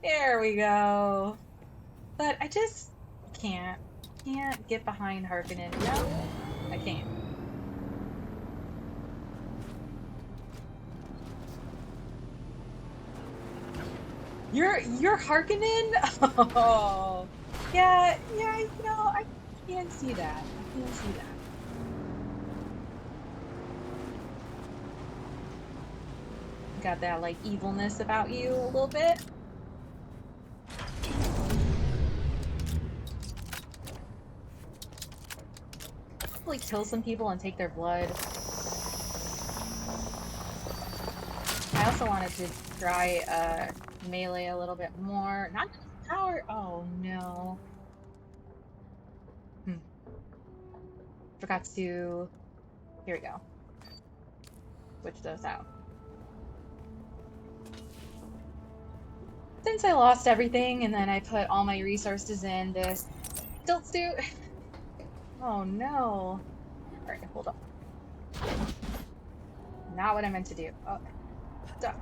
There we go. But I just can't get behind Harkonnen. No, I can't. You're Harkonnen? Oh, yeah, yeah. I can see that. I can see that. Got that like evilness about you a little bit. Probably kill some people and take their blood. I also wanted to try melee a little bit more. Not enough power. Oh no. Hmm. Forgot to. Here we go. Switch those out. Since I lost everything and then I put all my resources in this stilt suit. Oh no. Alright, hold on. Not what I meant to do. Oh, stop.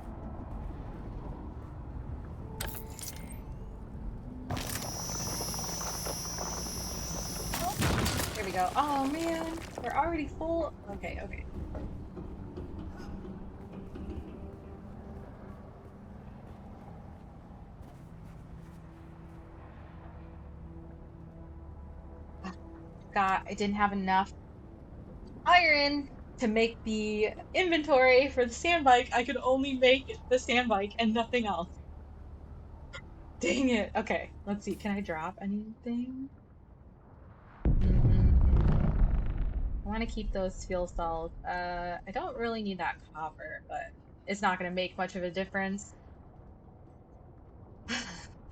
There we go. Oh man, we're already full. Okay, okay. I didn't have enough iron to make the inventory for the sand bike. I could only make the sand bike and nothing else. Dang it. Okay, let's see. Can I drop anything? I want to keep those fuel cells. I don't really need that copper, but it's not going to make much of a difference.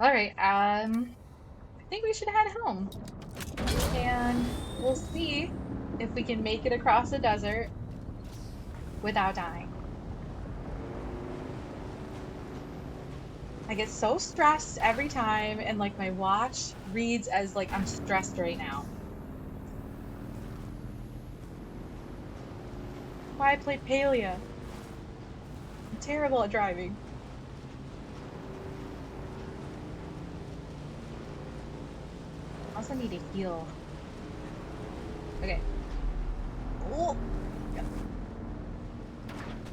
All right. I think we should head home, and we'll see if we can make it across the desert without dying. I get so stressed every time, and like my watch reads as like I'm stressed right now. Why I play Palia. I'm terrible at driving. I also need to heal. Okay. Oh, yep.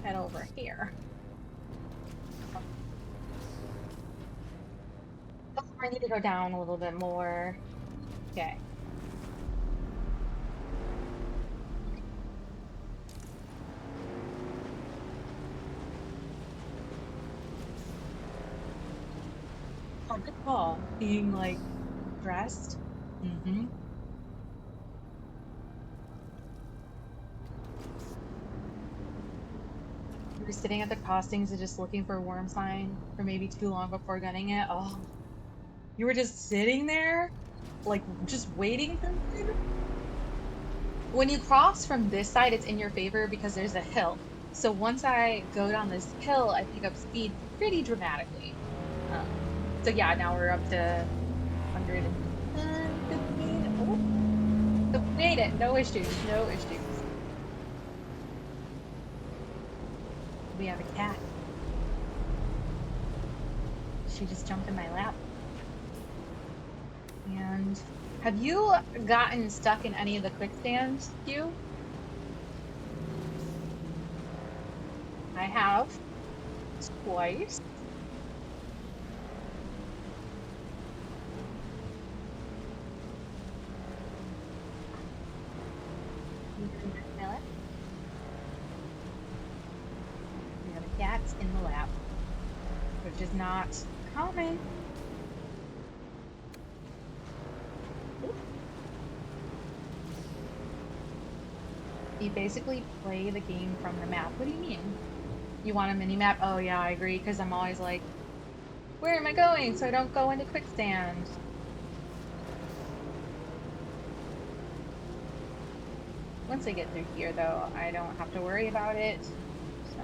Head over here. Oh, I need to go down a little bit more. Okay. Oh, good call. Being like dressed. Mm-hmm. You were sitting at the costings and just looking for a worm sign for maybe too long before getting it. Oh, you were just sitting there, like just waiting for me. When you cross from this side, it's in your favor because there's a hill. So once I go down this hill, I pick up speed pretty dramatically. So yeah, now we're up to 110, 15. Oh, so we made it. No issues. No issues. We have a cat. She just jumped in my lap. And have you gotten stuck in any of the quickstands, Hugh? I have twice. We have a cat in the lap, which is not common. You basically play the game from the map. What do you mean? You want a mini map? Oh yeah, I agree, because I'm always like, where am I going? So I don't go into quicksand. Once I get through here, though, I don't have to worry about it. So.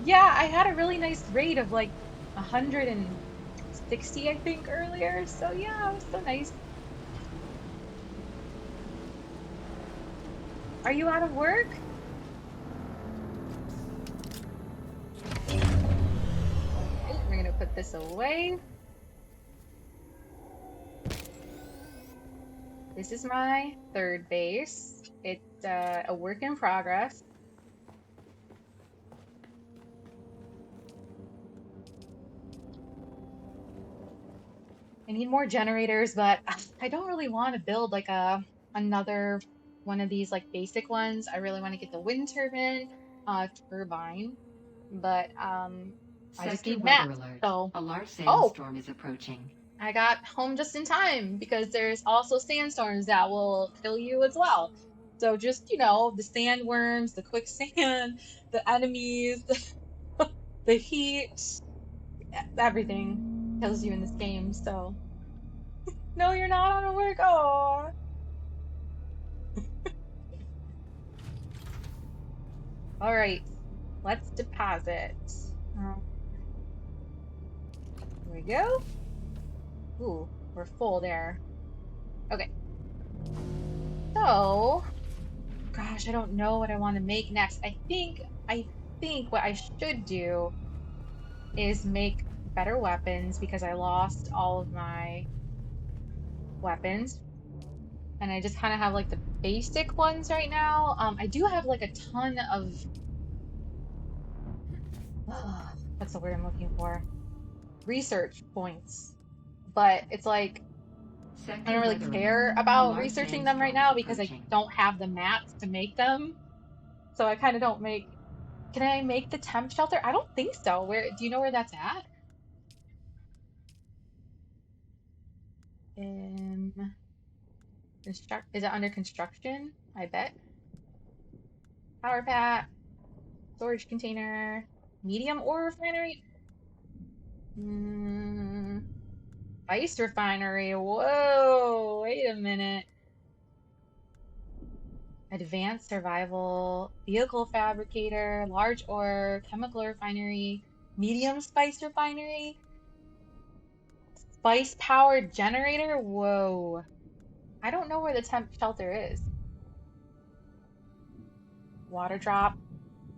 Yeah, I had a really nice rate of like 160, I think, earlier. So yeah, it was so nice. Are you out of work? Okay, we're gonna put this away. This is my third base. It's a work in progress. I need more generators, but I don't really want to build like another one of these like basic ones. I really want to get the wind turbine, but I just Sector need weather mats. alert. So, A large oh, sandstorm is approaching. I got home just in time because there's also sandstorms that will kill you as well. So just, the sandworms, the quicksand, the enemies, the heat, everything kills you in this game. So, no, you're not out of work. Oh. All right, let's deposit. Um, here we go. Ooh, we're full there. Okay, so, gosh, I don't know what I want to make next. I think what I should do is make better weapons because I lost all of my weapons, and I just kind of have like the basic ones right now. I do have like a ton of, what's the word I'm looking for? Research points, but it's like I Sector don't really weather alert. care A about large researching them right sandstorm is now because I approaching. don't have the mats to make them. So I kind of don't make. Can I make the temp shelter? I don't think so. Where do you know where that's at? Um, construct is it under construction? I bet. Power pack, storage container. Medium ore refinery? Mm, ice refinery. Whoa, wait a minute. Advanced survival, vehicle fabricator, large ore, chemical refinery, medium spice refinery, spice powered generator. Whoa. I don't know where the temp shelter is. Water drop.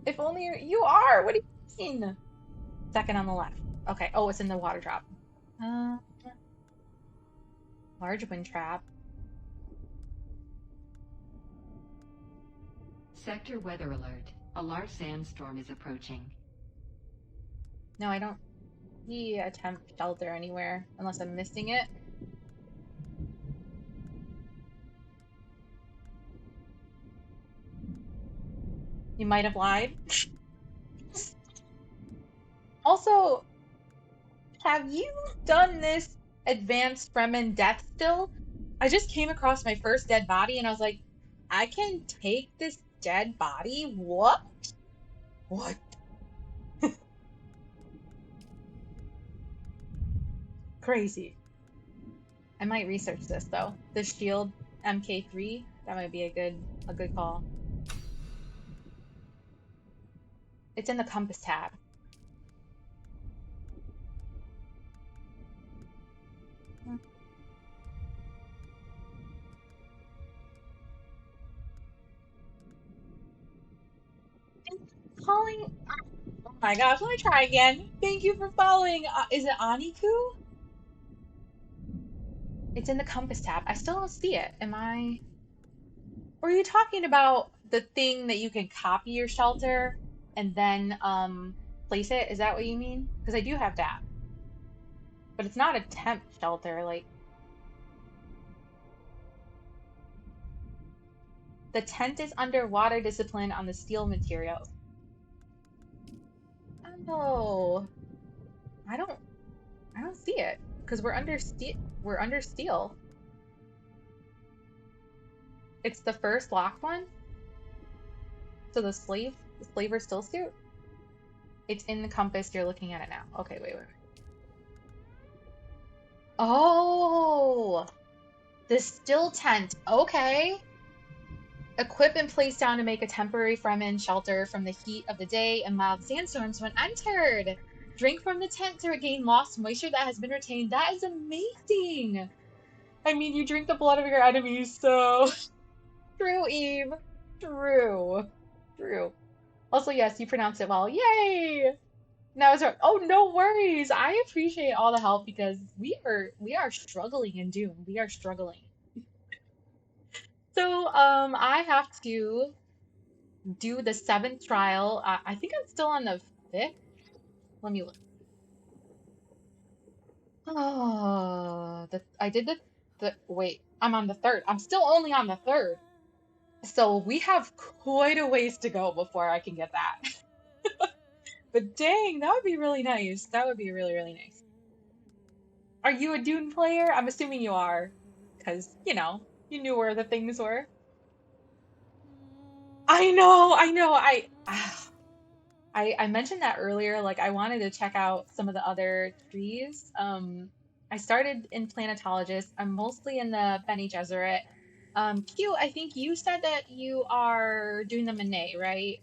If only you are. What do you mean? Second on the left. Okay. Oh, it's in the water drop. Uh, large wind trap. Sector weather alert. A large sandstorm is approaching. No, I don't see a temp shelter anywhere unless I'm missing it. You might have lied. Also, have you done this advanced Fremen death still? I just came across my first dead body and I was like, I can take this dead body? What? What? Crazy. I might research this though. The shield MK3, that might be a good call. It's in the compass tab. Hmm. Calling. Oh my gosh, let me try again. Thank you for following. Is it Aniku? It's in the compass tab. I still don't see it. Am I? Or are you talking about the thing that you can copy your shelter and then place it? Is that what you mean? Because I do have that, but it's not a temp shelter. Like the tent is under water discipline on the steel materials. Oh, I don't I don't see it because we're under steel. We're under steel. It's the first locked one. So the slaver still suit. It's in the compass. You're looking at it now. Okay, wait. Oh, the still tent. Okay. Equip and place down to make a temporary Fremen shelter from the heat of the day and mild sandstorms when entered. Drink from the tent to regain lost moisture that has been retained. That is amazing. I mean, you drink the blood of your enemies, so true, Eve. True. True. Also, yes, you pronounced it well. Yay! Now it's oh, no worries. I appreciate all the help because we are struggling in Dune. We are struggling. So I have to do the seventh trial. I think I'm still on the fifth. Let me look. Oh, I did the wait. I'm on the third. I'm still only on the third. So we have quite a ways to go before I can get that. But dang, that would be really nice. That would be really, really nice. Are you a Dune player? I'm assuming you are, because, you knew where the things were. I know, I know. I mentioned that earlier. Like, I wanted to check out some of the other trees. I started in Planetologist. I'm mostly in the Bene Gesserit. Q, I think you said that you are doing the Manet, right?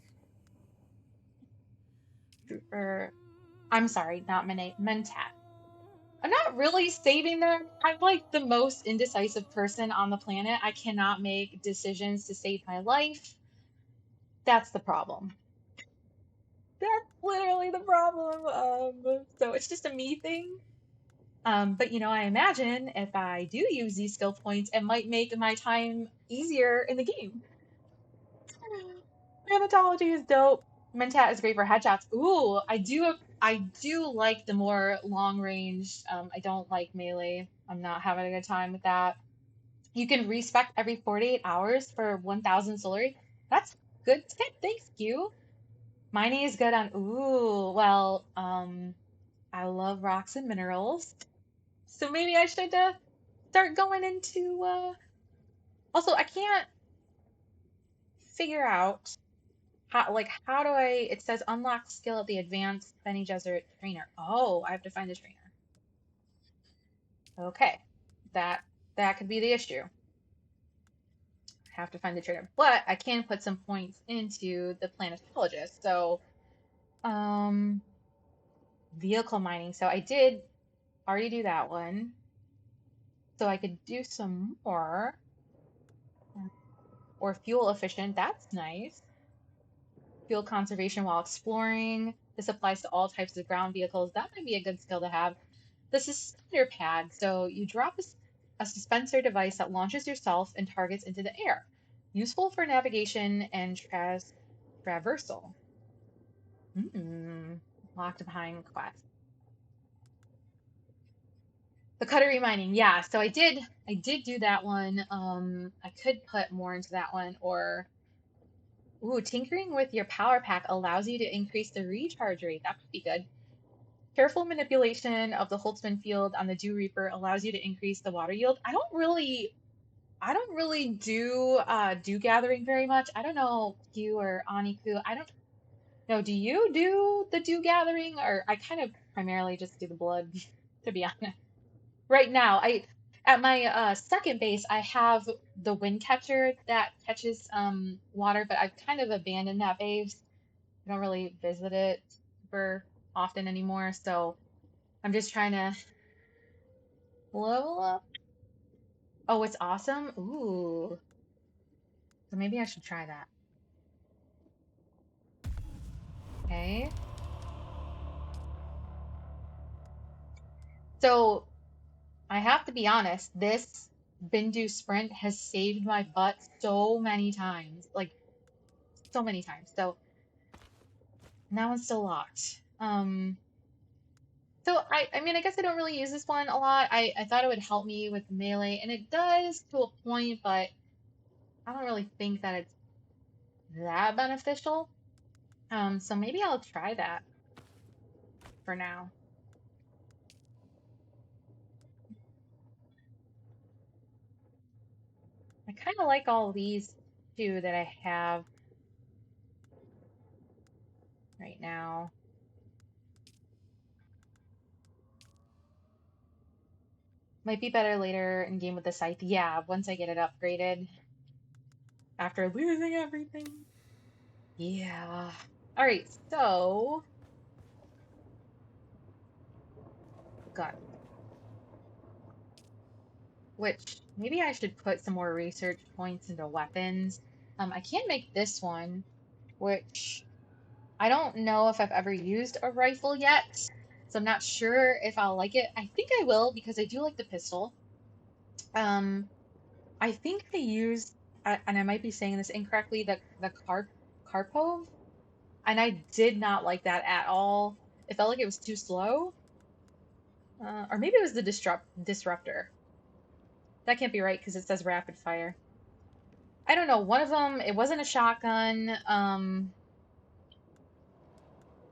Or I'm sorry, not Manet, Mentat. I'm not really saving them. I'm like the most indecisive person on the planet. I cannot make decisions to save my life. That's the problem. That's literally the problem. So it's just a me thing. But I imagine if I do use these skill points, it might make my time easier in the game. Primatology is dope. Mentat is great for headshots. Ooh, I do like the more long range. I don't like melee. I'm not having a good time with that. You can respec every 48 hours for 1,000 solar. That's good tip. Thanks, Q. Mining is good on. Ooh, well, I love rocks and minerals. So maybe I should start going into. Also, I can't figure out. How do I, it says unlock skill at the advanced Benny Gesserit trainer. Oh, I have to find the trainer. Okay. That that could be the issue. I have to find the trainer. But I can put some points into the planetologist. So, um, vehicle mining. So I did already do that one. So I could do some more. Or fuel efficient. That's nice. Fuel conservation while exploring. This applies to all types of ground vehicles. That might be a good skill to have. The suspender pad. So you drop a suspensor device that launches yourself and targets into the air. Useful for navigation and traversal. Hmm. Locked behind quest. The cuttery mining. Yeah, so I did do that one. I could put more into that one, or ooh, tinkering with your power pack allows you to increase the recharge rate. That would be good. Careful manipulation of the Holtzman field on the Dew Reaper allows you to increase the water yield. I don't really do dew gathering very much. I don't know, Q or Aniku. I don't know. Do you do the dew gathering, or I kind of primarily just do the blood, to be honest. Right now, I at my second base, I have the wind catcher that catches water, but I've kind of abandoned that base. I don't really visit it super often anymore, so I'm just trying to level up. Oh, it's awesome. Ooh, so maybe I should try that. Okay. So I have to be honest, this Bindu sprint has saved my butt so many times, like so many times. So that one's still locked. So I mean, I guess I don't really use this one a lot. I thought it would help me with melee, and it does to a point, but I don't really think that it's that beneficial. So maybe I'll try that for now. I kind of like all these two that I have right now. Might be better later in game with the scythe. Yeah, once I get it upgraded after losing everything. Yeah. All right, so got which maybe I should put some more research points into weapons. I can make this one, which I don't know if I've ever used a rifle yet, so I'm not sure if I'll like it. I think I will because I do like the pistol. Um, I think I used, and I might be saying this incorrectly, the Karpov, and I did not like that at all. It felt like it was too slow, or maybe it was the disruptor. That can't be right because it says rapid fire. I don't know. One of them, it wasn't a shotgun.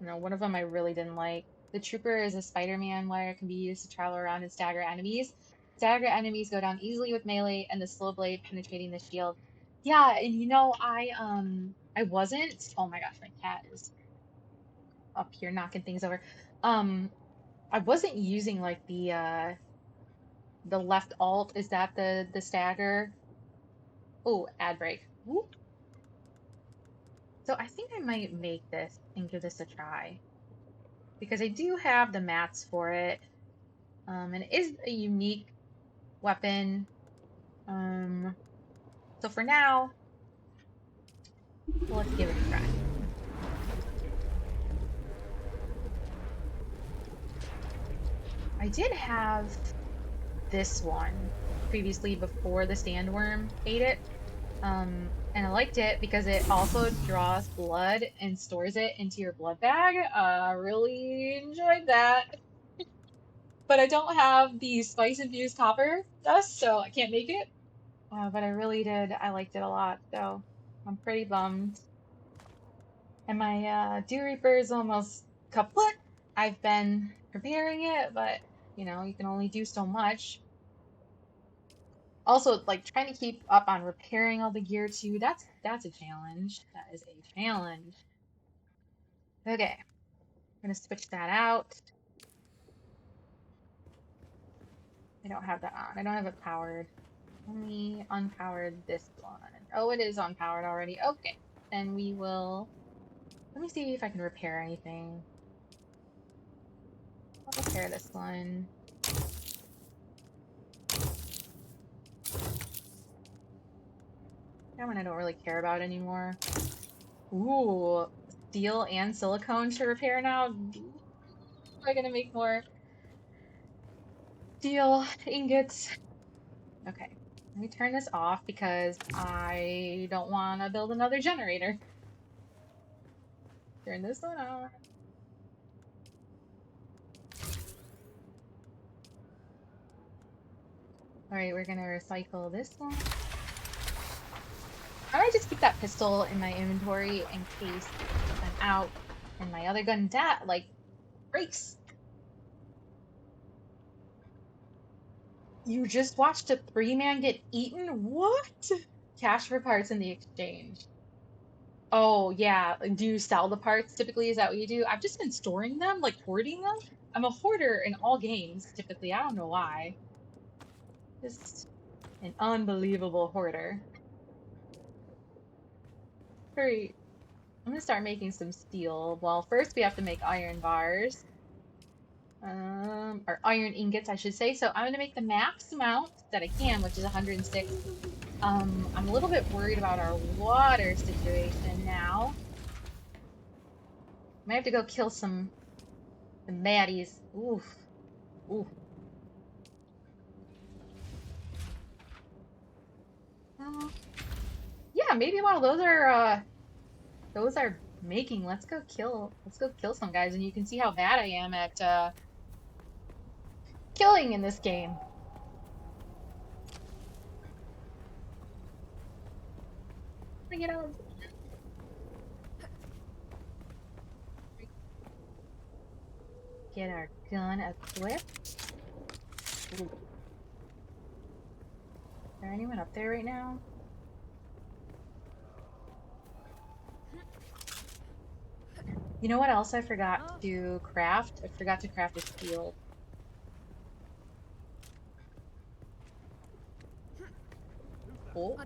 No, one of them I really didn't like. The trooper is a Spider-Man wire can be used to travel around and stagger enemies. Stagger enemies go down easily with melee and the slow blade penetrating the shield. Yeah, and I wasn't. Oh my gosh, my cat is up here knocking things over. Um I wasn't using like the left alt. Is that the stagger? Oh, ad break. Whoop. So I think I might make this and give this a try because I do have the mats for it. And it is a unique weapon. Um, so for now, let's give it a try. I did have this one previously before the sandworm ate it. And I liked it because it also draws blood and stores it into your blood bag. I really enjoyed that. But I don't have the spice infused copper dust, so I can't make it. But I really did. I liked it a lot, so I'm pretty bummed. And my Dew Reaper is almost kaput. I've been preparing it, but you know, you can only do so much. Also, like trying to keep up on repairing all the gear too. That's a challenge. That is a challenge. Okay, I'm gonna switch that out. I don't have that on. I don't have it powered. Let me unpower this one. Oh, it is unpowered already. Okay, then we will. Let me see if I can repair anything. I'll repair this one. That one I don't really care about anymore. Ooh, steel and silicone to repair now. Am I gonna make more steel ingots? Okay, let me turn this off because I don't want to build another generator. Turn this one on. All right, we're gonna recycle this one. I might just keep that pistol in my inventory in case I'm out and my other gun like breaks. You just watched a 3-man get eaten? What? Cash for parts in the exchange. Oh, yeah. Do you sell the parts typically? Is that what you do? I've just been storing them, like hoarding them. I'm a hoarder in all games, typically. I don't know why. Just an unbelievable hoarder. Hurry. I'm gonna start making some steel. Well, first we have to make iron bars. Or iron ingots, I should say. So I'm gonna make the max amount that I can, which is 106. I'm a little bit worried about our water situation now. Might have to go kill some baddies. Oof. Oof. Yeah, maybe while those are making, let's go kill some guys, and you can see how bad I am at killing in this game. Get out. Get our gun equipped. Ooh. Is there anyone up there right now? You know what else I forgot to craft? I forgot to craft a shield. Oh.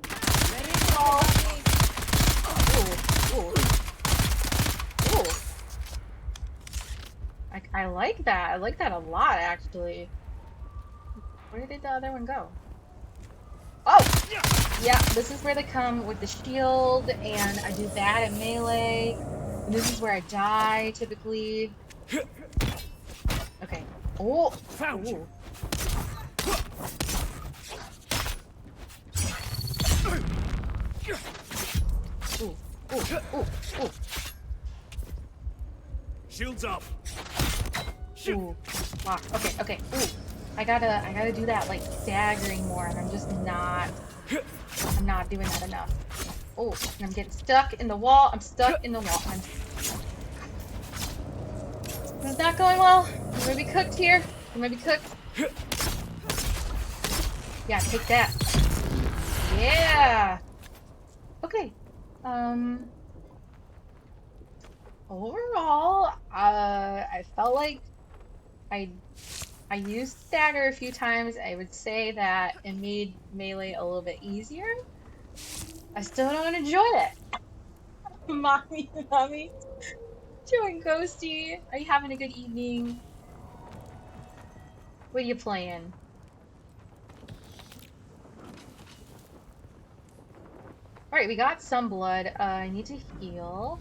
Ooh. Ooh. Ooh. I like that. I like that a lot, actually. Where did the other one go? Oh! Yeah, this is where they come with the shield, and I do bad at melee. And this is where I die, typically. Okay. Oh! Found you. Ooh. Ooh. Ooh. Ooh. Shields up. Ooh. Wow. Okay, okay. Ooh. I gotta do that, like, staggering more, and I'm not doing that enough. Oh, and I'm getting stuck in the wall. I'm stuck in the wall. It's not going well. I'm gonna be cooked here. I'm gonna be cooked. Yeah, take that. Yeah. Okay. Overall, I felt like I I used stagger a few times. I would say that it made melee a little bit easier. I still don't enjoy it. Mommy, doing ghosty. Are you having a good evening? What are you playing? All right, we got some blood. I need to heal.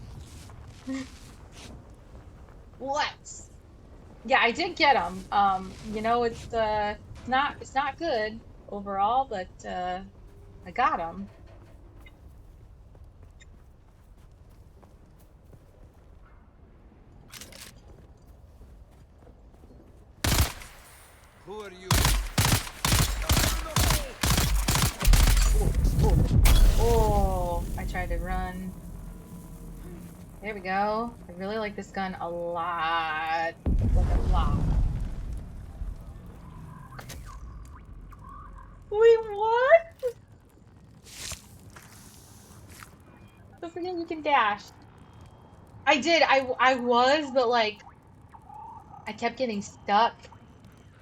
What? Yeah, I did get him. You know, it's not good overall, but I got him. Who are you? Oh, I tried to run. There we go. I really like this gun a lot. Like a lot. Wait, what? Don't forget you can dash. I did. I was, but like I kept getting stuck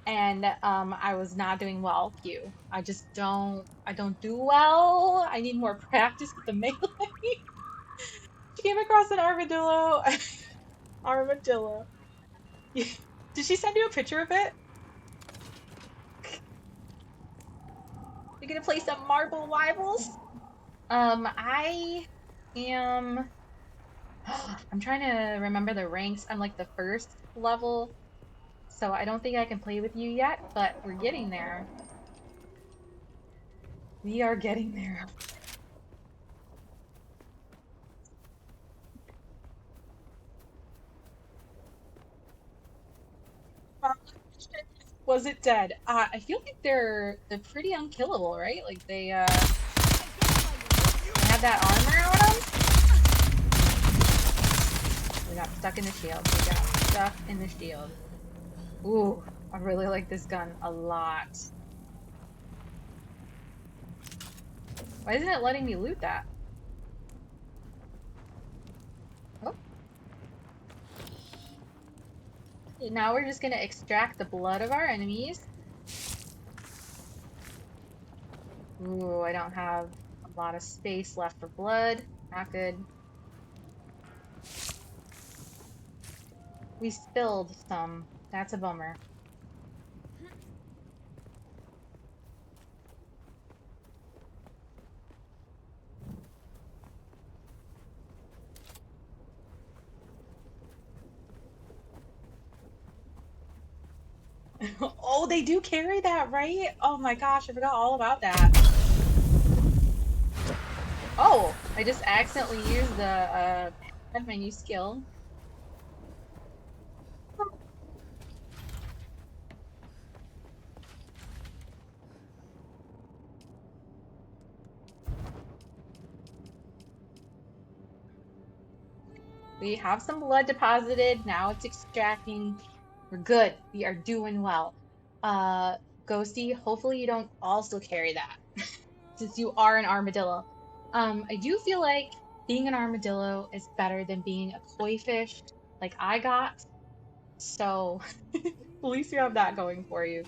and I was not doing well. Q. I don't do well. I need more practice with the melee. She came across an armadillo. Armadillo. Did she send you a picture of it? You're gonna play some Marble Rivals? I am. I'm trying to remember the ranks. I'm like the first level, so I don't think I can play with you yet, but we're getting there. We are getting there. Was it dead? I feel like they're pretty unkillable, right? Like they have that armor on them. We got stuck in the shield. We got stuck in the shield. Ooh, I really like this gun a lot. Why isn't it letting me loot that? Oh, okay, now we're just gonna extract the blood of our enemies. Ooh, I don't have a lot of space left for blood. Not good. We spilled some. That's a bummer. Oh, they do carry that, right? Oh my gosh, I forgot all about that. Oh, I just accidentally used the pad menu skill. We have some blood deposited. Now it's extracting. We're good. We are doing well. Uh, Ghosty, hopefully you don't also carry that since you are an armadillo. I do feel like being an armadillo is better than being a koi fish like I got. So at least you have that going for you.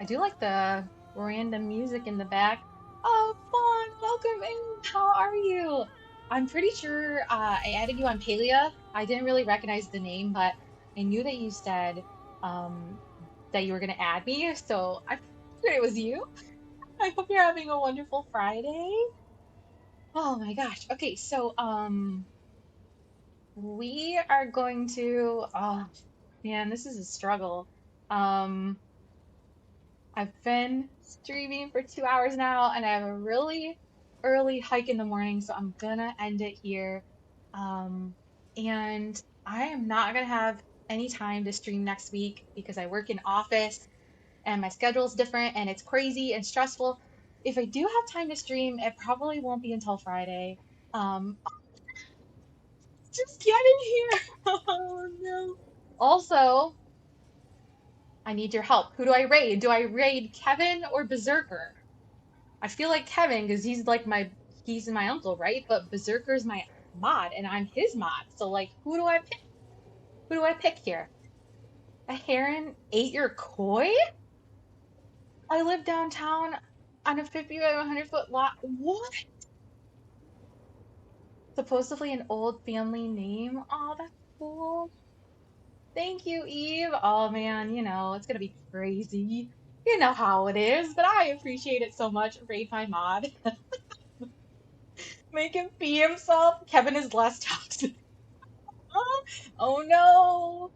I do like the random music in the back. Oh, Fawn, welcome in. How are you? I'm pretty sure I added you on Palia. I didn't really recognize the name, but I knew that you said um, that you were going to add me, so I figured it was you. I hope you're having a wonderful Friday. Oh my gosh. Okay, so we are going to. Oh man, this is a struggle. Um, I've been streaming for 2 hours now, and I have a really early hike in the morning, so I'm gonna end it here. Um, and I am not gonna have any time to stream next week because I work in office and my schedule's different and it's crazy and stressful. If I do have time to stream, it probably won't be until Friday. Um, just get in here. Oh no. Also, I need your help. Who do I raid? Do I raid Kevin or Berserker? I feel like Kevin because he's my uncle, right? But Berserker's my mod and I'm his mod. So like who do I pick? Who do I pick here? A heron ate your koi? I live downtown on a 50 by 100-foot lot. What? Supposedly an old family name. Oh, that's cool. Thank you, Eve. Oh man, it's gonna be crazy. You know how it is, but I appreciate it so much. Raid my mod. Make him pee himself. Kevin is less toxic. Oh no.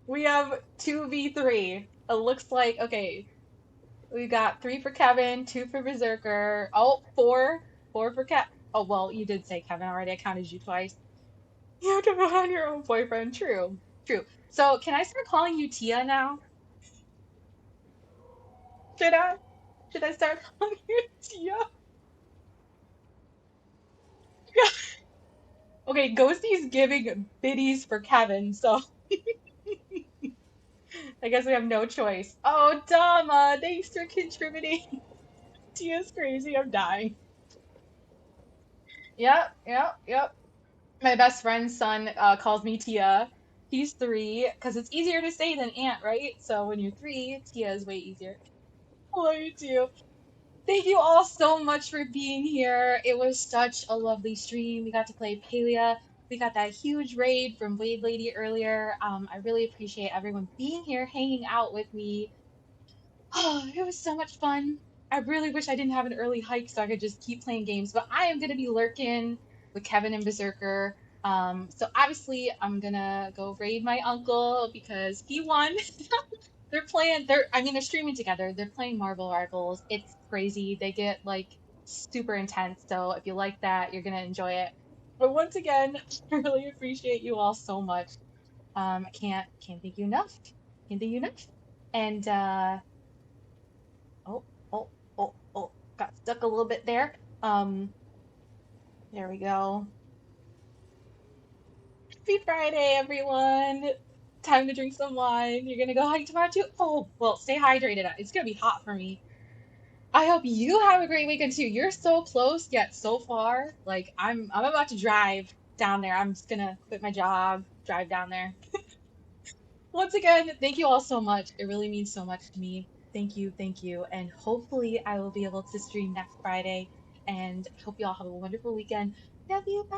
We have 2v3. It looks like, okay, we got three for Kevin, two for Berserker. Oh, four. Four for Kev. Oh, well, you did say Kevin already. I counted you twice. You have to vote on your own boyfriend. True. True. So, can I start calling you Tia now? Should I? Should I start calling you Tia? Okay, Ghosty's giving biddies for Kevin, so I guess we have no choice. Oh, Dama, thanks for contributing. Tia's crazy, I'm dying. Yep, yep, yep. My best friend's son calls me Tia. He's 3, because it's easier to say than aunt, right? So when you're 3, Tia is way easier. Love you too. Thank you all so much for being here. It was such a lovely stream. We got to play Palia. We got that huge raid from Wade Lady earlier. I really appreciate everyone being here, hanging out with me. Oh, it was so much fun. I really wish I didn't have an early hike so I could just keep playing games, but I am going to be lurking with Kevin and Berserker. So obviously I'm gonna go raid my uncle because he won. They're streaming together. They're playing Marvel Rivals. It's crazy. They get like super intense. So if you like that, you're gonna enjoy it. But once again, I really appreciate you all so much. I can't thank you enough. Can't thank you enough. And oh, oh, got stuck a little bit there. There we go. Happy Friday, everyone. Time to drink some wine. You're gonna go hike tomorrow too? Oh, well, stay hydrated. It's gonna be hot for me. I hope you have a great weekend too. You're so close yet so far. Like I'm about to drive down there. I'm just gonna quit my job, drive down there. Once again, thank you all so much. It really means so much to me. Thank you, thank you. And hopefully I will be able to stream next Friday. And hope you all have a wonderful weekend. Love you. Bye.